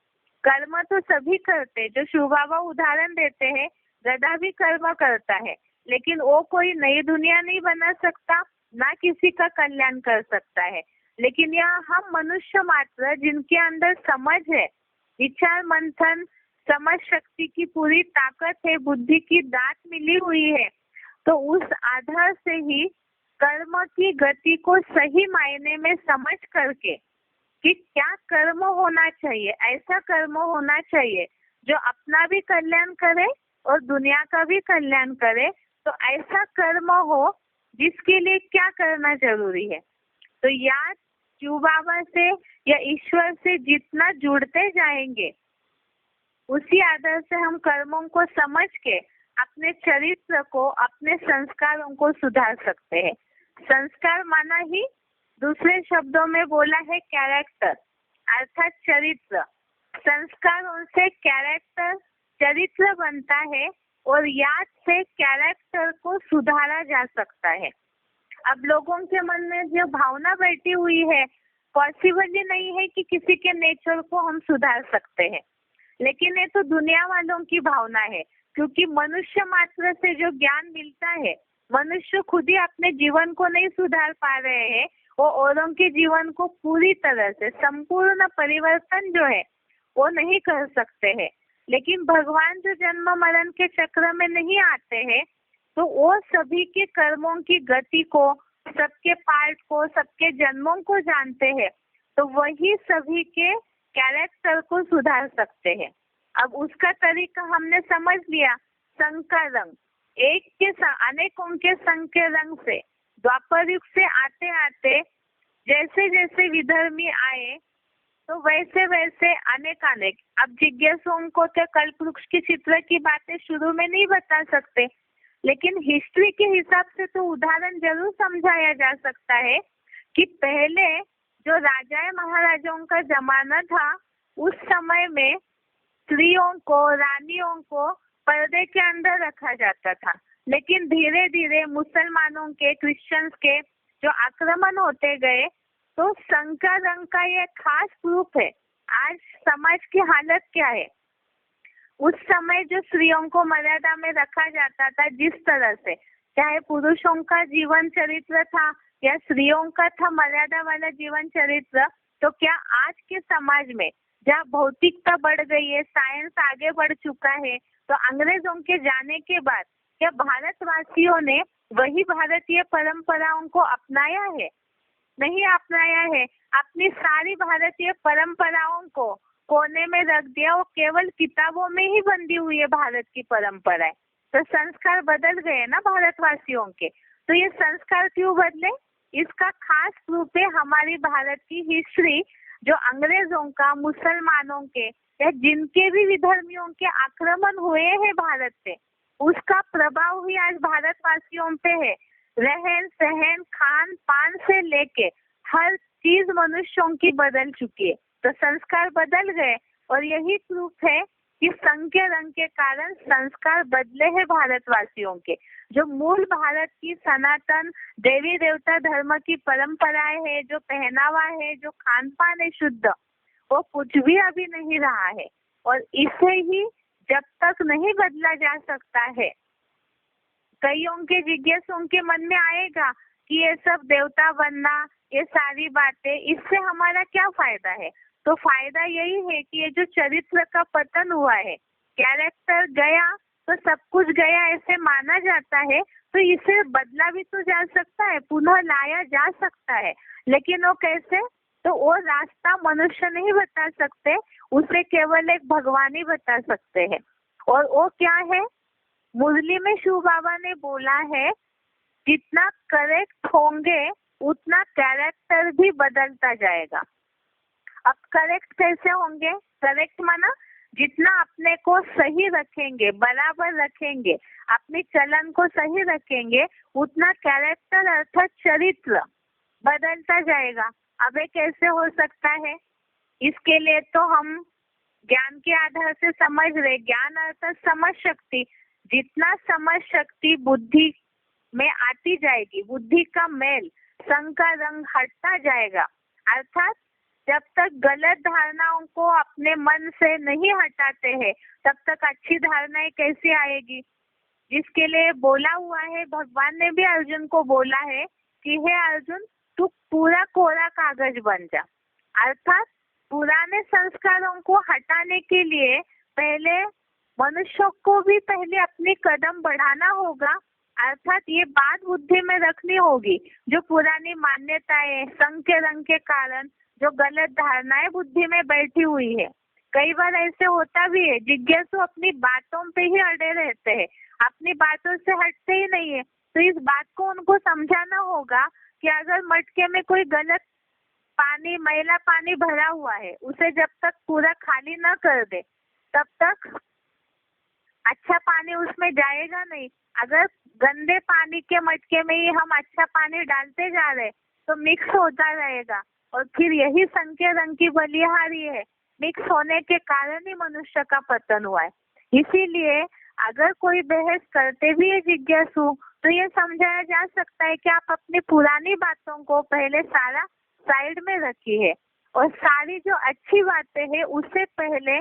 कर्म तो सभी करते, जो शिव बाबा उदाहरण देते हैं, गधा भी कर्म करता है, लेकिन वो कोई नई दुनिया नहीं बना सकता, ना किसी का कल्याण कर सकता है। लेकिन यह हम मनुष्य मात्र जिनके अंदर समझ है, विचार मंथन, समझ शक्ति की पूरी ताकत है, बुद्धि की दात मिली हुई है, तो उस आधार से ही कर्म की गति को सही मायने में समझ करके कि क्या कर्म होना चाहिए, ऐसा कर्म होना चाहिए जो अपना भी कल्याण करे और दुनिया का भी कल्याण करे। तो ऐसा कर्म हो जिसके लिए क्या करना जरूरी है। तो याद शिव बाबा से या ईश्वर से जितना जुड़ते जाएंगे, उसी आधार से हम कर्मों को समझ के अपने चरित्र को, अपने संस्कारों को सुधार सकते हैं। संस्कार माना ही दूसरे शब्दों में बोला है कैरेक्टर, अर्थात चरित्र। संस्कारों से कैरेक्टर, चरित्र बनता है और याद से कैरेक्टर को सुधारा जा सकता है। अब लोगों के मन में जो भावना बैठी हुई है, पॉसिबल ही नहीं है कि किसी के नेचर को हम सुधार सकते हैं, लेकिन ये तो दुनिया वालों की भावना है, क्योंकि मनुष्य मात्र से जो ज्ञान मिलता है, मनुष्य खुद ही अपने जीवन को नहीं सुधार पा रहे हैं, वो औरों के जीवन को पूरी तरह से संपूर्ण परिवर्तन जो है वो नहीं कर सकते हैं। लेकिन भगवान जो जन्म मरण के चक्र में नहीं आते हैं, तो वो सभी के कर्मों की गति को, सबके पार्ट को, सबके जन्मों को जानते हैं, तो वही सभी के कैरेक्टर को सुधार सकते हैं। अब उसका तरीका हमने समझ लिया। संग का रंग, एक के अनेकों के संग के रंग से द्वापर युग से आते आते जैसे जैसे विधर्मी आए, तो वैसे वैसे अनेक। अब जिज्ञासुओं को तो कल्पवृक्ष की चित्र की बातें शुरू में नहीं बता सकते, लेकिन हिस्ट्री के हिसाब से तो उदाहरण जरूर समझाया जा सकता है कि पहले जो राजाएं महाराजाओं का जमाना था, उस समय में स्त्रियों को, रानियों को पर्दे के अंदर रखा जाता था। लेकिन धीरे धीरे मुसलमानों के, क्रिश्चियंस के जो आक्रमण होते गए, तो संग का रंग का ये खास प्रूफ है। आज समाज की हालत क्या है। उस समय जो स्त्रियों को मर्यादा में रखा जाता था, जिस तरह से चाहे पुरुषों का जीवन चरित्र था या स्त्रियों का था मर्यादा वाला जीवन चरित्र, तो क्या आज के समाज में जहाँ भौतिकता बढ़ गई है, साइंस आगे बढ़ चुका है, तो अंग्रेजों के जाने के बाद क्या भारतवासियों ने वही भारतीय परंपराओं को अपनाया है? नहीं अपनाया है। अपनी सारी भारतीय परंपराओं को कोने में रख दिया, वो केवल किताबों में ही बंधी हुई है भारत की परंपराएं। तो संस्कार बदल गए ना भारतवासियों के। तो ये संस्कार क्यों बदले, इसका खास प्रूफ है हमारी भारत की हिस्ट्री, जो अंग्रेजों का, मुसलमानों के या जिनके भी विधर्मियों के आक्रमण हुए हैं भारत पे, उसका प्रभाव भी आज भारतवासियों पे है। रहन सहन, खान पान से लेके हर चीज मनुष्यों की बदल चुकी है। तो संस्कार बदल गए, और यही प्रूफ है कि संग के रंग के कारण संस्कार बदले हैं भारतवासियों के। जो मूल भारत की सनातन देवी देवता धर्म की परंपराएं है, जो पहनावा है, जो खान पान है शुद्ध, वो कुछ भी अभी नहीं रहा है। और इसे ही जब तक नहीं बदला जा सकता है, कईयों के जिज्ञासुओं के मन में आएगा कि ये सब देवता बनना, ये सारी बातें, इससे हमारा क्या फायदा है। तो फायदा यही है कि ये जो चरित्र का पतन हुआ है, कैरेक्टर गया तो सब कुछ गया ऐसे माना जाता है, तो इसे बदला भी तो जा सकता है, पुनः लाया जा सकता है। लेकिन वो कैसे, तो वो रास्ता मनुष्य नहीं बता सकते, उसे केवल एक भगवान ही बता सकते हैं। और वो क्या है, मुरली में शिव बाबा ने बोला है, जितना करेक्ट होंगे उतना कैरेक्टर भी बदलता जाएगा। अब करेक्ट कैसे होंगे, करेक्ट माना जितना अपने को सही रखेंगे, बराबर रखेंगे, अपने चलन को सही रखेंगे, उतना कैरेक्टर अर्थात चरित्र बदलता जाएगा। अब ये कैसे हो सकता है, इसके लिए तो हम ज्ञान के आधार से समझ रहे। ज्ञान अर्थात समझ शक्ति, जितना समझ शक्ति बुद्धि में आती जाएगी, बुद्धि का मैल, संग का रंग हटता जाएगा। अर्थात जब तक गलत धारणाओं को अपने मन से नहीं हटाते हैं, तब तक अच्छी धारणाएं कैसे आएगी। जिसके लिए बोला हुआ है, भगवान ने भी अर्जुन को बोला है कि हे अर्जुन, तू पूरा कोरा कागज बन जा। अर्थात पुराने संस्कारों को हटाने के लिए पहले मनुष्य को भी पहले अपनी कदम बढ़ाना होगा। अर्थात ये बात बुद्धि में रखनी होगी, जो पुरानी मान्यताएं, संघ के रंग के कारण जो गलत धारणाएं बुद्धि में बैठी हुई है। कई बार ऐसे होता भी है, जिज्ञासु अपनी बातों पे ही अड़े रहते हैं, अपनी बातों से हटते ही नहीं है। तो इस बात को उनको समझाना होगा कि अगर मटके में कोई गलत पानी, मैला पानी भरा हुआ है, उसे जब तक पूरा खाली न कर दे तब तक अच्छा पानी उसमें जाएगा नहीं। अगर गंदे पानी के मटके में ही हम अच्छा पानी डालते जा रहे तो मिक्स होता रहेगा, और फिर यही संघ के रंग की बलिहारी है। मिक्स होने के कारण ही मनुष्य का पतन हुआ है। इसीलिए अगर कोई बहस करते भी है जिज्ञासु, तो ये समझाया जा सकता है कि आप अपनी पुरानी बातों को पहले सारा साइड में रखिए, और सारी जो अच्छी बातें हैं उससे पहले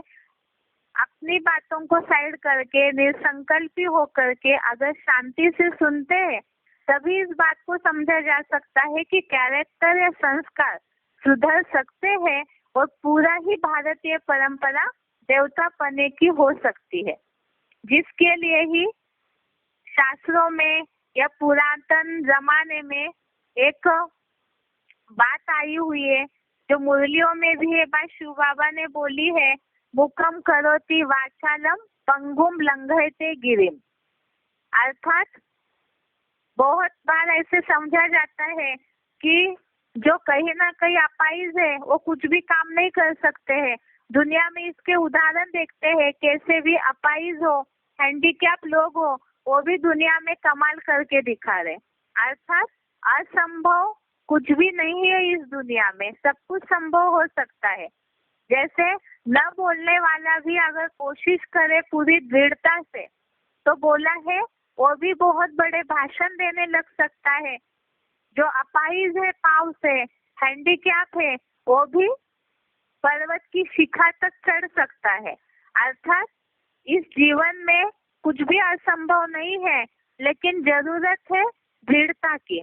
अपनी बातों को साइड करके निसंकल्पी होकर के अगर शांति से सुनते हैं, तभी इस बात को समझा जा सकता है कि कैरेक्टर या संस्कार सुधर सकते हैं और पूरा ही भारतीय परंपरा देवता पने की हो सकती है, जिसके लिए ही शास्त्रों में या पुरातन जमाने में एक बात आई हुई है, जो मुरलियों में भी ये बात शिव बाबा ने बोली है, मुखम करोति वाचालम पंगुम लंघयते गिरिम। अर्थात बहुत बार ऐसे समझा जाता है कि जो कहीं ना कहीं अपाहिज है वो कुछ भी काम नहीं कर सकते हैं। दुनिया में इसके उदाहरण देखते हैं, कैसे भी अपाहिज हो, हैंडीकैप लोग हो, वो भी दुनिया में कमाल करके दिखा रहे। अर्थात असंभव कुछ भी नहीं है इस दुनिया में, सब कुछ संभव हो सकता है। जैसे न बोलने वाला भी अगर कोशिश करे पूरी दृढ़ता से, तो बोला है वो भी बहुत बड़े भाषण देने लग सकता है। जो अपाहिज है, पाँव से हैंडीकैप है, वो भी पर्वत की शिखा तक चढ़ सकता है। अर्थात इस जीवन में कुछ भी असंभव नहीं है, लेकिन जरूरत है दृढ़ता की।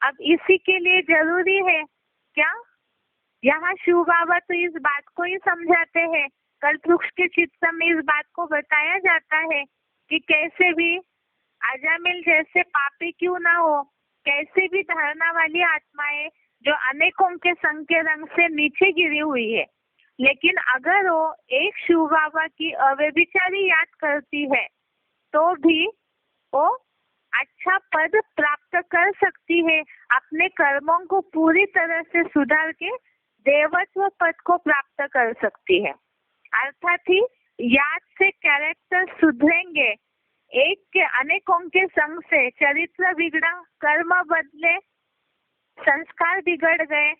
अब इसी के लिए जरूरी है क्या, यहाँ शिव बाबा तो इस बात को ही समझाते हैं। कल्पवृक्ष के चित्र में इस बात को बताया जाता है कि कैसे भी अजामिल जैसे पापी क्यों ना हो, कैसे भी धारणा वाली आत्माएं जो अनेकों के संग के रंग से नीचे गिरी हुई है, लेकिन अगर वो एक शिव बाबा की अव्यभिचारी याद करती है तो भी वो अच्छा पद प्राप्त कर सकती है। अपने कर्मों को पूरी तरह से सुधार के देवत्व पद को प्राप्त कर सकती है। अर्थात ही याद से कैरेक्टर सुधरेंगे, एक के अनेकों के संग से चरित्र बिगड़ा, कर्म बदले, संस्कार बिगड़ गए।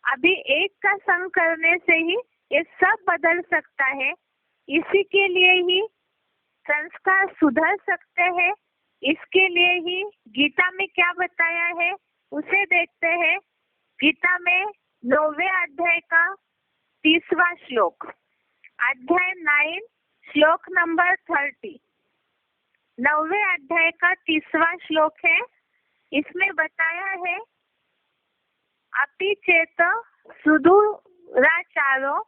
अभी एक का संग करने से ही ये सब बदल सकता है। इसी के लिए ही संस्कार सुधर सकते हैं। इसके लिए ही गीता में क्या बताया है उसे देखते हैं। गीता में 9वें अध्याय का 30वां श्लोक, अध्याय 9 श्लोक नंबर 30, 9वें अध्याय का 30वां श्लोक है। इसमें बताया है, अपि चेत सुदूराचारो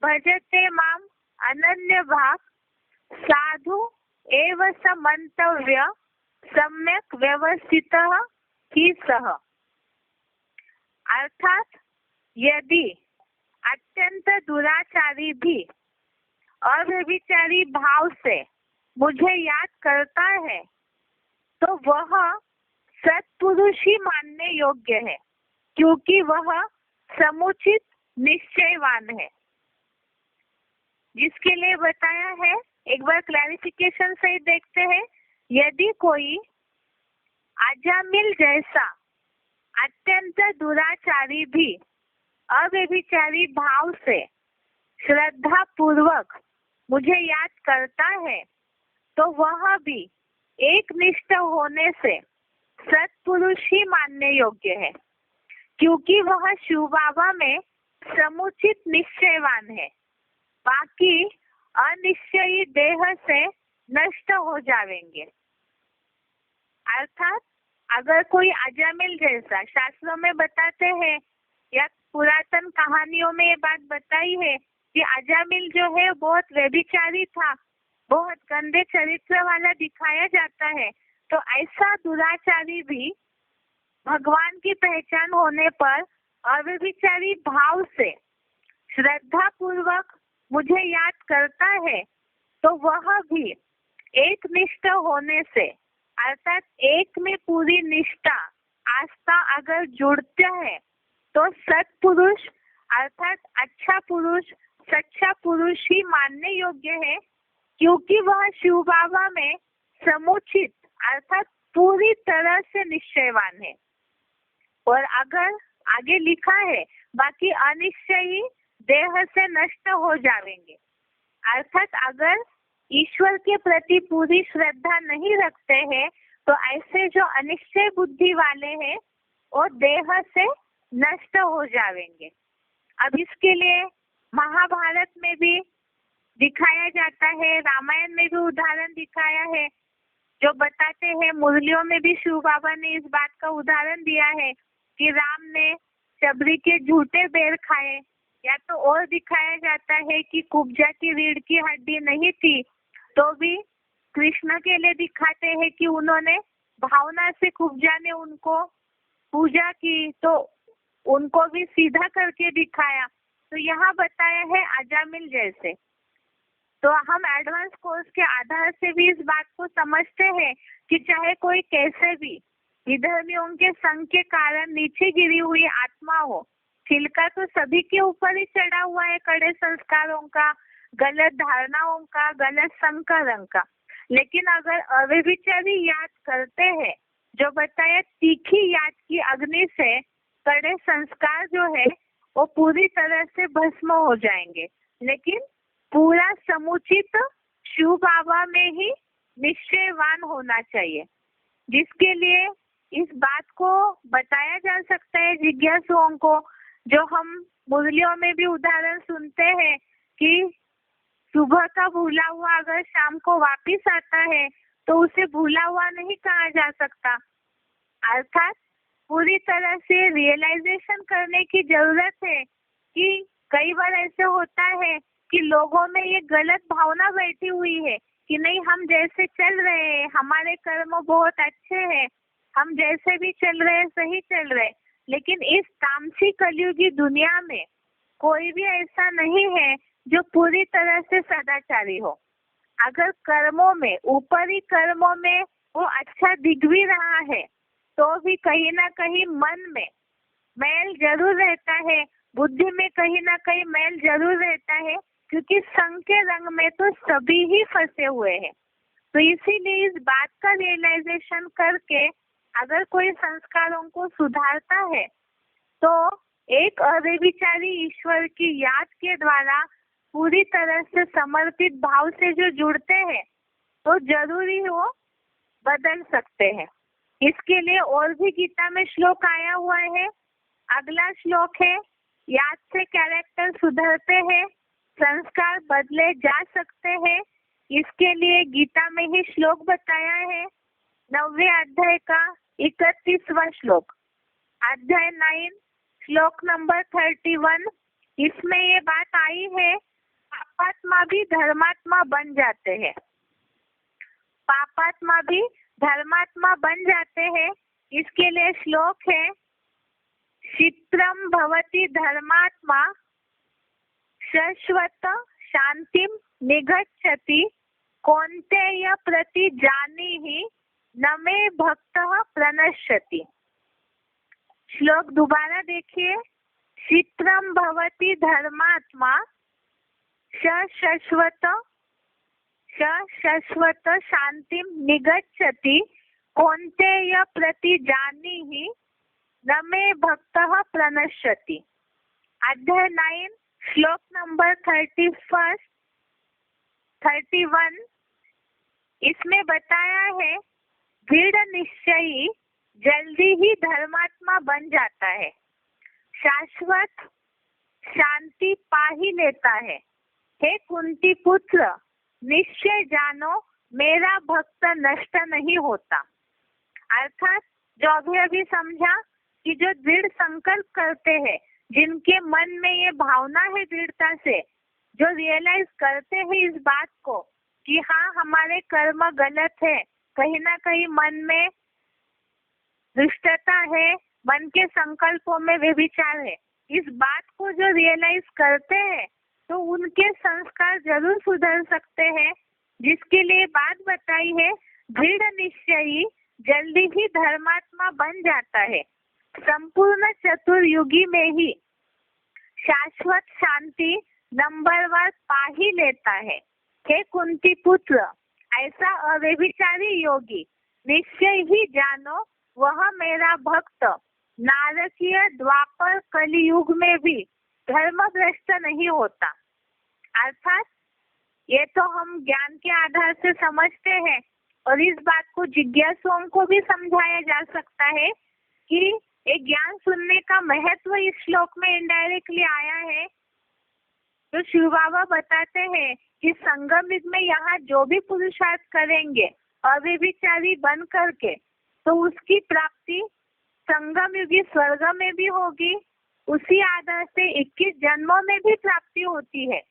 भजते माम अनन्य भाग साधु एव स मंतव्य सम्यक व्यवस्थितः ही सह। अर्थात यदि अत्यंत दुराचारी भी अव्यभिचारी भाव से मुझे याद करता है तो वह सत्पुरुष ही मानने योग्य है, क्योंकि वह समुचित निश्चयवान है। जिसके लिए बताया है, एक बार क्लैरिफिकेशन से देखते हैं। यदि कोई अजामिल जैसा अत्यंत दुराचारी भी अव्यभिचारी भाव से श्रद्धा पूर्वक मुझे याद करता है तो वह भी एक निष्ठ होने से सत्पुरुष ही मानने योग्य है, क्योंकि वह शिव बाबा में समुचित निश्चयवान है। बाकी अनिश्चयी देह से नष्ट हो जाएंगे। अर्थात अगर कोई अजामिल जैसा, शास्त्रों में बताते हैं या पुरातन कहानियों में ये बात बताई है कि अजामिल जो है बहुत व्यभिचारी था, बहुत गंदे चरित्र वाला दिखाया जाता है, तो ऐसा दुराचारी भी भगवान की पहचान होने पर अव्यभिचारी भाव से श्रद्धा पूर्वक मुझे याद करता है, तो वह भी एक निष्ठ होने से, अर्थात एक में पूरी निष्ठा आस्था अगर जुड़ता है तो सत्पुरुष अर्थात अच्छा पुरुष, सच्चा पुरुष ही मानने योग्य है, क्योंकि वह शिव बाबा में समुचित अर्थात पूरी तरह से निश्चयवान है। और अगर आगे लिखा है, बाकी अनिश्चयी देह से नष्ट हो जाएंगे, अर्थात अगर ईश्वर के प्रति पूरी श्रद्धा नहीं रखते हैं तो ऐसे जो अनिश्चय बुद्धि वाले हैं वो देह से नष्ट हो जाएंगे। अब इसके लिए महाभारत में भी दिखाया जाता है, रामायण में भी उदाहरण दिखाया है, जो बताते हैं, मुरलियों में भी शिव बाबा ने इस बात का उदाहरण दिया है कि राम ने शबरी के झूठे बेर खाए, या तो और दिखाया जाता है कि कुब्जा की रीढ़ की हड्डी नहीं थी तो भी कृष्ण के लिए दिखाते हैं कि उन्होंने भावना से कुब्जा ने उनको पूजा की तो उनको भी सीधा करके दिखाया। तो यहाँ बताया है अजामिल जैसे। तो हम एडवांस कोर्स के आधार से भी इस बात को समझते हैं कि चाहे कोई कैसे भी विधर्मियों के संग के कारण नीचे गिरी हुई आत्मा हो, छिलका तो सभी के ऊपर ही चढ़ा हुआ है, कड़े संस्कारों का, गलत धारणाओं का, गलत संकरण का, लेकिन अगर अव्यभिचारी याद करते हैं, जो बताया तीखी याद की अग्नि से कड़े संस्कार जो है वो पूरी तरह से भस्म हो जाएंगे, लेकिन पूरा समुचित शिव बाबा में ही निश्चयवान होना चाहिए, जिसके लिए इस बात को बताया जा सकता है जिज्ञासुओं को, जो हम मुरलियों में भी उदाहरण सुनते हैं कि सुबह का भूला हुआ अगर शाम को वापिस आता है तो उसे भूला हुआ नहीं कहा जा सकता, अर्थात पूरी तरह से रियलाइजेशन करने की जरूरत है कि कई बार ऐसे होता है कि लोगों में ये गलत भावना बैठी हुई है कि नहीं, हम जैसे चल रहे हैं, हमारे कर्म बहुत अच्छे हैं, हम जैसे भी चल रहे हैं सही चल रहे, लेकिन इस तामसी कलयुगी दुनिया में कोई भी ऐसा नहीं है जो पूरी तरह से सदाचारी हो। अगर कर्मों में, ऊपरी कर्मों में वो अच्छा दिख भी रहा है तो भी कहीं ना कहीं मन में मैल जरूर रहता है, बुद्धि में कहीं ना कहीं मैल जरूर रहता है, क्योंकि संग के रंग में तो सभी ही फंसे हुए हैं। तो इसीलिए इस बात का रियलाइजेशन करके अगर कोई संस्कारों को सुधारता है तो एक अव्यभिचारी ईश्वर की याद के द्वारा पूरी तरह से समर्पित भाव से जो जुड़ते हैं तो जरूरी वो बदल सकते हैं। इसके लिए और भी गीता में श्लोक आया हुआ है। अगला श्लोक है, याद से कैरेक्टर सुधरते हैं, संस्कार बदले जा सकते हैं। इसके लिए गीता में ही श्लोक बताया है, 9वें अध्याय का 31वां श्लोक, अध्याय 9 श्लोक नंबर 31। इसमें ये बात आई है, पापात्मा भी धर्मात्मा बन जाते हैं, पापात्मा भी धर्मात्मा बन जाते हैं। इसके लिए श्लोक है, क्षिप्रम भवति धर्मात्मा शाश्वत शांतिम निगच्छति कौन्तेय प्रति जानीहि न मे भक्तः प्रणश्यति। श्लोक दोबारा देखिए, क्षिप्रम भवति धर्मात्मा शाश्वत शांतिम निगच्छति कौन्तेय प्रति जानीहि न मे भक्तः प्रणश्यति। अध्याय 9 श्लोक नंबर 31 इसमें बताया है, दृढ़ निश्चयी जल्दी ही धर्मात्मा बन जाता है, शाश्वत शांति पा ही लेता है। हे कुंती पुत्र, निश्चय जानो मेरा भक्त नष्ट नहीं होता। अर्थात जो अभी अभी समझा कि जो दृढ़ संकल्प करते हैं, जिनके मन में ये भावना है दृढ़ता से, जो रियलाइज करते हैं इस बात को कि हाँ हमारे कर्म गलत है, कहीं ना कहीं मन में दुष्टता है, मन के संकल्पों में व्यभिचार है, इस बात को जो रियलाइज करते हैं तो उनके संस्कार जरूर सुधर सकते हैं। जिसके लिए बात बताई है, दृढ़ निश्चयी जल्दी ही धर्मात्मा बन जाता है, संपूर्ण चतुर्युगी में ही शाश्वत शांति नंबरवार पा ही लेता है। हे कुंती पुत्र, ऐसा अव्यभिचारी योगी निश्चय ही जानो, वह मेरा भक्त नारकीय द्वापर कलियुग में भी धर्म भ्रष्ट नहीं होता। अर्थात ये तो हम ज्ञान के आधार से समझते हैं और इस बात को जिज्ञासुओं को भी समझाया जा सकता है कि ये ज्ञान सुनने का महत्व इस श्लोक में इनडायरेक्टली आया है। तो शिव बाबा बताते हैं कि संगम युग में यहाँ जो भी पुरुषार्थ करेंगे अव्यभिचारी बन करके, तो उसकी प्राप्ति संगम युगी स्वर्ग में भी होगी, उसी आधार से 21 जन्मों में भी प्राप्ति होती है।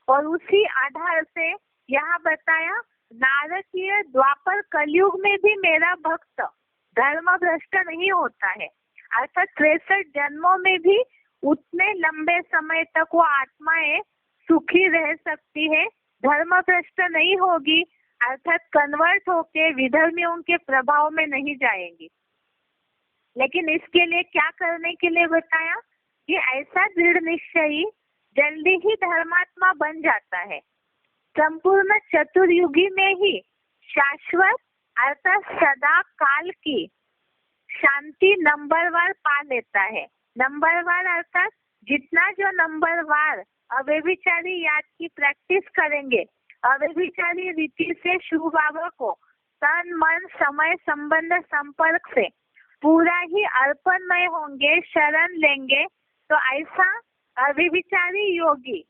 और उसी आधार से यहाँ बताया नारकीय द्वापर कलयुग में भी मेरा भक्त धर्म भ्रष्ट नहीं होता है। अर्थात 63 जन्मों में भी उतने लंबे समय तक वो आत्माएं सुखी रह सकती है, धर्म भ्रष्ट नहीं होगी, अर्थात कन्वर्ट होके विधर्मियों के प्रभाव में नहीं जाएंगी। लेकिन इसके लिए क्या करने के लिए बताया कि ऐसा दृढ़ निश्चयी जल्दी ही धर्मात्मा बन जाता है, संपूर्ण चतुर्युगी में ही शाश्वत अर्थात सदा काल की शांति नंबरवार पा लेता है। नंबरवार अर्थात जितना जो नंबरवार अव्यभिचारी याद की प्रैक्टिस करेंगे, अव्यभिचारी रीति से शिव बाबा को तन मन समय संबंध संपर्क से पूरा ही अर्पणमय होंगे, शरण लेंगे, तो ऐसा अव्यभिचारी योगी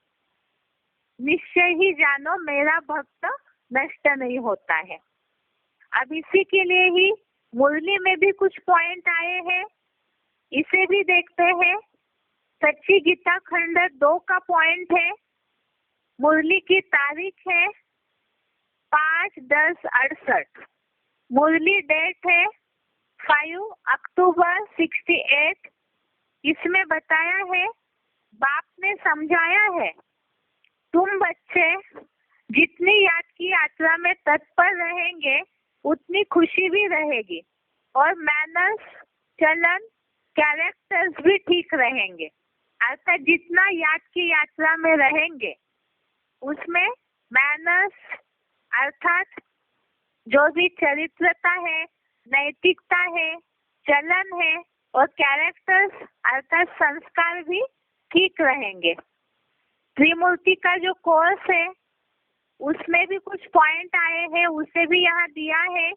निश्चय ही जानो मेरा भक्त नष्ट नहीं होता है। अब इसी के लिए ही मुरली में भी कुछ पॉइंट आए हैं, इसे भी देखते हैं। सच्ची गीता खंड 2 का पॉइंट है, मुरली की तारीख है 5/10/68, मुरली डेट है 5 अक्टूबर 68। इसमें बताया है, बाप ने समझाया है, तुम बच्चे जितनी याद की यात्रा में तत्पर रहेंगे उतनी खुशी भी रहेगी और मैनर्स, चलन, कैरेक्टर्स भी ठीक रहेंगे। अर्थात जितना याद की यात्रा में रहेंगे उसमें मैनर्स अर्थात जो भी चरित्रता है, नैतिकता है, चलन है और कैरेक्टर्स अर्थात संस्कार भी ठीक रहेंगे। त्रिमूर्ति का जो कोर्स है उसमें भी कुछ पॉइंट आए हैं, उसे भी यहाँ दिया है,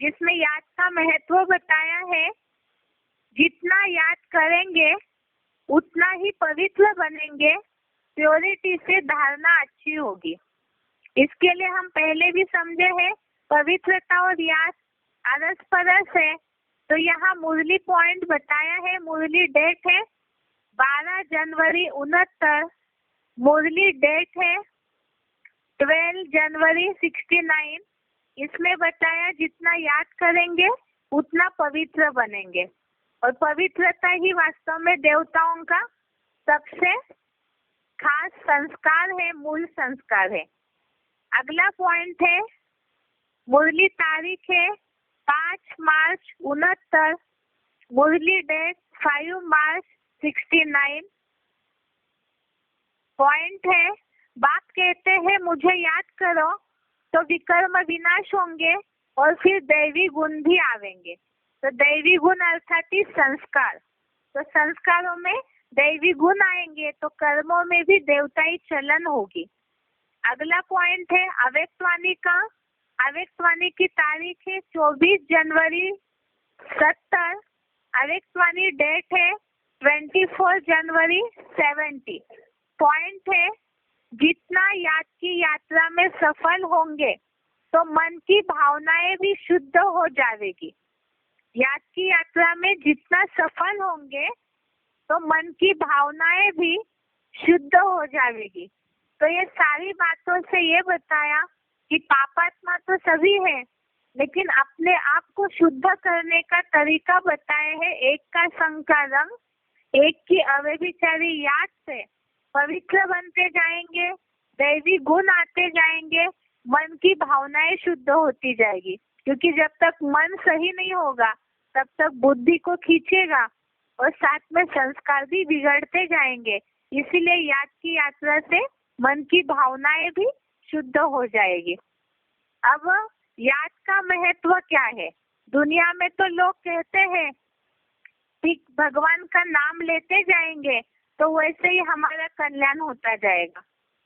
जिसमें याद का महत्व बताया है। जितना याद करेंगे उतना ही पवित्र बनेंगे, प्योरिटी से धारणा अच्छी होगी। इसके लिए हम पहले भी समझे हैं, पवित्रता और याद अरस परस है। तो यहाँ मुरली पॉइंट बताया है, मुरली डेट है 12 जनवरी 69, मुरली डेट है 12 जनवरी 69। इसमें बताया जितना याद करेंगे उतना पवित्र बनेंगे और पवित्रता ही वास्तव में देवताओं का सबसे खास संस्कार है, मूल संस्कार है। अगला पॉइंट है, मुरली तारीख है 5 मार्च 69, मुरली डेट 5 मार्च 69। पॉइंट है, बाप कहते हैं मुझे याद करो तो विकर्म विनाश होंगे और फिर दैवी गुण भी आवेंगे। तो दैवी गुण अर्थात ही संस्कार, तो संस्कारों में दैवी गुण आएंगे तो कर्मों में भी देवताई चलन होगी। अगला पॉइंट है अव्यक्तवाणी का, अव्यक्तवाणी की तारीख है 24 जनवरी 70, अव्यक्तवाणी डेट है 24 जनवरी 70। पॉइंट है, जितना याद की यात्रा में सफल होंगे तो मन की भावनाएं भी शुद्ध हो जाएगी। याद की यात्रा में जितना सफल होंगे तो मन की भावनाएं भी शुद्ध हो जाएगी। तो ये सारी बातों से ये बताया कि पापात्मा तो सभी है, लेकिन अपने आप को शुद्ध करने का तरीका बताए है। एक का संग का रंग, एक की अव्यभिचारी याद से पवित्र बनते जाएंगे, दैवी गुण आते जाएंगे, मन की भावनाएं शुद्ध होती जाएगी। क्योंकि जब तक मन सही नहीं होगा तब तक बुद्धि को खींचेगा और साथ में संस्कार भी बिगड़ते जाएंगे। इसीलिए याद की यात्रा से मन की भावनाएं भी शुद्ध हो जाएगी। अब याद का महत्व क्या है? दुनिया में तो लोग कहते हैं कि भगवान का नाम लेते जाएंगे तो वैसे ही हमारा कल्याण होता जाएगा।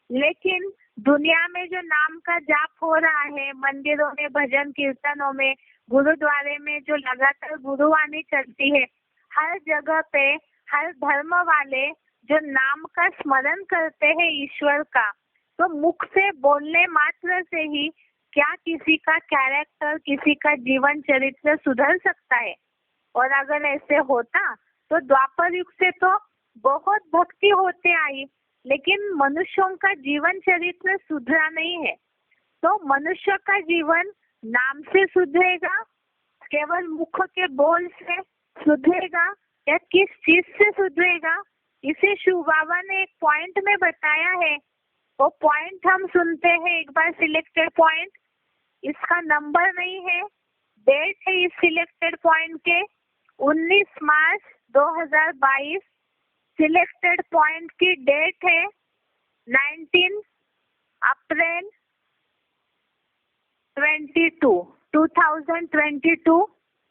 लेकिन दुनिया में जो नाम का जाप हो रहा है, मंदिरों में, भजन कीर्तनों में, गुरुद्वारे में जो लगातार गुरुवाणी चलती है, हर जगह पे हर धर्म वाले जो नाम का स्मरण करते हैं ईश्वर का, तो मुख से बोलने मात्र से ही क्या किसी का कैरेक्टर, किसी का जीवन चरित्र सुधर सकता है? और अगर ऐसे होता तो द्वापर युग से तो बहुत भक्ति होते आई, लेकिन मनुष्यों का जीवन चरित्र सुधरा नहीं है। तो मनुष्य का जीवन नाम से सुधरेगा, केवल मुख के बोल से सुधरेगा, या किस चीज से सुधरेगा? इसे शिव बाबा ने एक पॉइंट में बताया है। वो पॉइंट हम सुनते हैं एक बार। सिलेक्टेड पॉइंट, इसका नंबर नहीं है, डेट है इस सिलेक्टेड पॉइंट के 19 मार्च 2022। सिलेक्टेड पॉइंट की डेट है 19 अप्रैल 2022।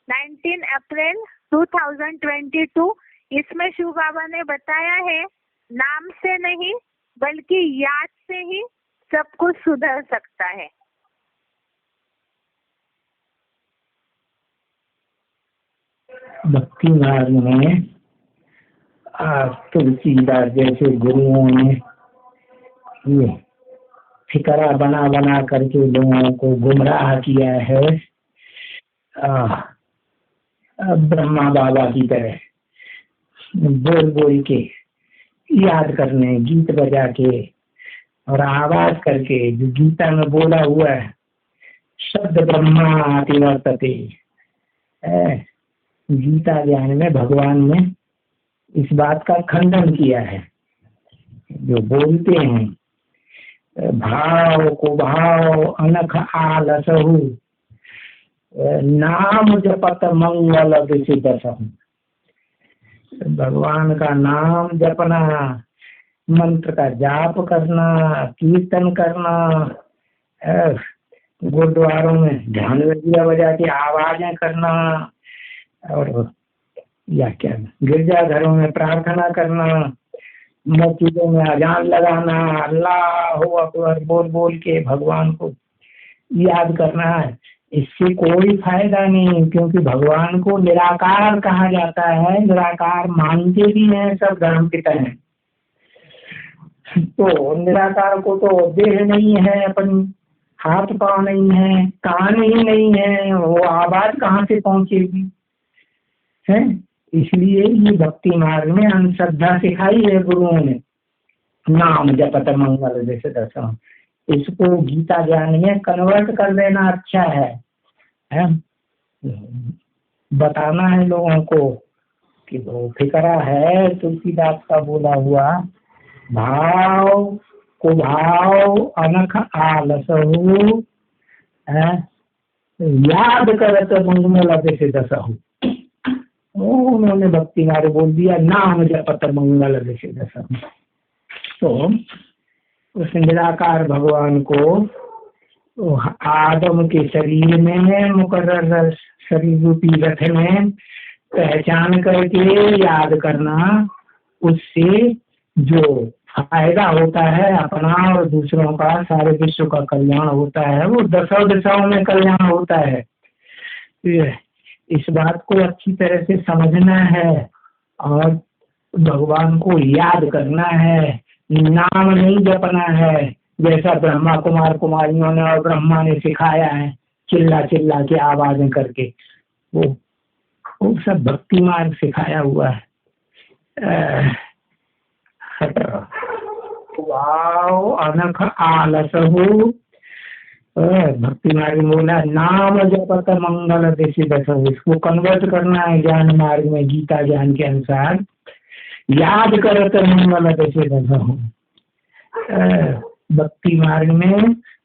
19 अप्रैल 2022। इसमें शिव बाबा ने बताया है नाम से नहीं बल्कि याद से ही सब कुछ सुधर सकता है। भक्ति मार्ग में तुलसीदास जैसे गुरुओं ने ये फिकरा बना बना करके लोगों को गुमराह किया है। ब्रह्मा बाबा की तरह बोल बोल के याद करने, गीत बजा के और आवाज करके, जो गीता में बोला हुआ है, शब्द ब्रह्मा अतिवर्तते। गीता ज्ञान में भगवान ने इस बात का खंडन किया है। जो बोलते हैं भाव को भाव अनख आलसहु, नाम जपत मंगल विसिदसहु। भगवान का नाम जपना, मंत्र का जाप करना, कीर्तन करना, गुरुद्वारों में ध्यान बजा के आवाजें करना, और या क्या गिरजा घरों में प्रार्थना करना, मस्जिदों में अजान लगाना, अल्लाह अकबर बोल बोल के भगवान को याद करना है, इससे कोई फायदा नहीं। क्योंकि भगवान को निराकार कहा जाता है, निराकार मानते भी हैं सब धर्म पिता हैं। तो निराकार को तो देह नहीं है, अपन हाथ पाँव नहीं है, कान ही नहीं है, वो आवाज कहाँ से पहुंचेगी है? इसलिए ये भक्ति मार्ग में अंधश्रद्धा सिखाई है गुरुओं ने, नाम जपत मंगल विसिदसहु। इसको गीता ज्ञान में कन्वर्ट कर देना अच्छा है? बताना है लोगों को कि वो फिकरा है तुलसीदास का बोला हुआ, भाव को भाव अनख आलसहु, याद करत मंगल विसिदसहु। उन्होंने भक्ति मार्ग बोल दिया, नाम जपत मंगल विसिदसहु। तो उस निराकार भगवान को आदम के शरीर में, मुकर्रर शरीर रूपी रथ में पहचान करके याद करना, उससे जो फायदा होता है अपना और दूसरों का, सारे विश्व का कल्याण होता है। वो दसों दिशाओं में कल्याण होता है। इस बात को अच्छी तरह से समझना है और भगवान को याद करना है, नाम नहीं जपना है। जैसा ब्रह्मा कुमार कुमारियों ने और ब्रह्मा ने सिखाया है, चिल्ला चिल्ला के आवाजें करके, वो खूब सब भक्ति मार्ग सिखाया हुआ है। वाव अनख आलस हो भक्ति मार्ग में बोला नाम जपत मंगल देशी दस। इसको कन्वर्ट करना है ज्ञान मार्ग में, गीता ज्ञान के अनुसार याद करत मंगल देशी दस हो। भक्ति मार्ग में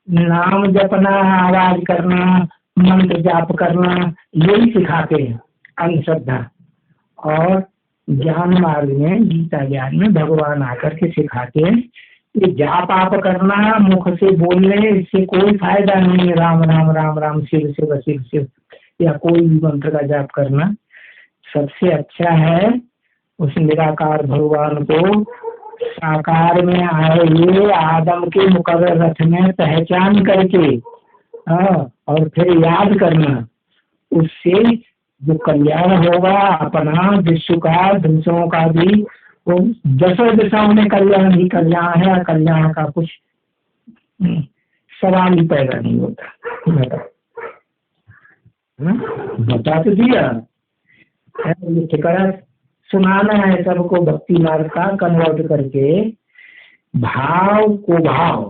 नाम जपना, आवाज करना, मंत्र जाप करना, यही सिखाते हैं अंधश्रद्धा। और ज्ञान मार्ग में, गीता ज्ञान में भगवान आकर के सिखाते हैं ये जाप आप करना, मुख से बोलने, इससे कोई फायदा नहीं है। राम राम राम राम शिव शिव शिव शिव या कोई भी मंत्र का जाप करना सबसे अच्छा है उस निराकार भगवान को साकार में आए हुए आदम के मुकर्रर रथ में पहचान करके और फिर याद करना। उससे जो कल्याण होगा अपना, विश्व का, दूसरों का भी, वो दसों दिशाओं में कल्याण ही कल्याण है। कल्याण का कुछ सवाल ही पैदा नहीं होता। बता तो दिया, सुनाना है सबको भक्ति मार्ग का कन्वर्ट करके। भाव को भाव,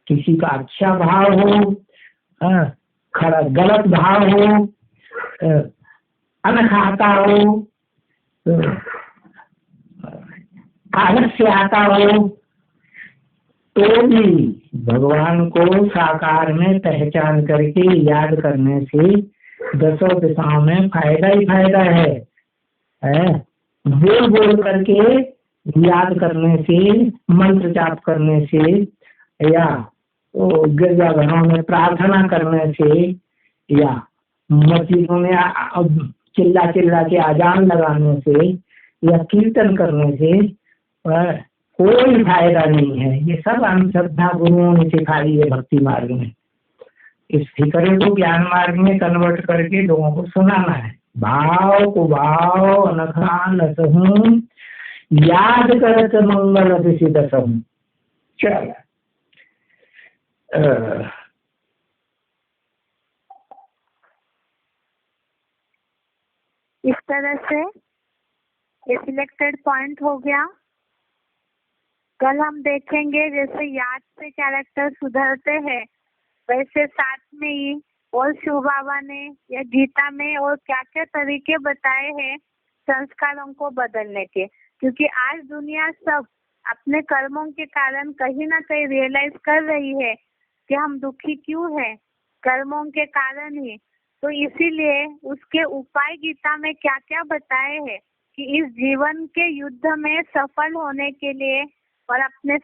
किसी का अच्छा भाव हो, खरा गलत भाव हो, अनखाता हो, आलस्य आता हो, तो भी भगवान को साकार में पहचान करके याद करने से दसों दिशाओं में फायदा ही फायदा है। बोल बोल करके याद करने से, मंत्र जाप करने से, या तो गिरजाघरों में प्रार्थना करने से, या मस्जिदों में चिल्ला चिल्ला के आजान लगाने से, या कीर्तन करने से कोई फायदा नहीं है। ये सब अंधश्रद्धा गुरुओं ने सिखाई है भक्ति मार्ग में। इस फिक्रे को ज्ञान मार्ग में कन्वर्ट करके लोगों को सुनाना है। भाव को भाव अनखान लसहूं याद करत मंगल दिशि दसहूं। चल इस तरह से सिलेक्टेड पॉइंट हो गया। कल हम देखेंगे जैसे याद से कैरेक्टर सुधरते हैं, वैसे साथ में ही और शिव बाबा ने या गीता में और क्या क्या तरीके बताए हैं संस्कारों को बदलने के। क्योंकि आज दुनिया सब अपने कर्मों के कारण कहीं ना कहीं रियलाइज कर रही है कि हम दुखी क्यों हैं, कर्मों के कारण ही। तो इसीलिए उसके उपाय गीता में क्या क्या बताए हैं कि इस जीवन के युद्ध में सफल होने के लिए और अपने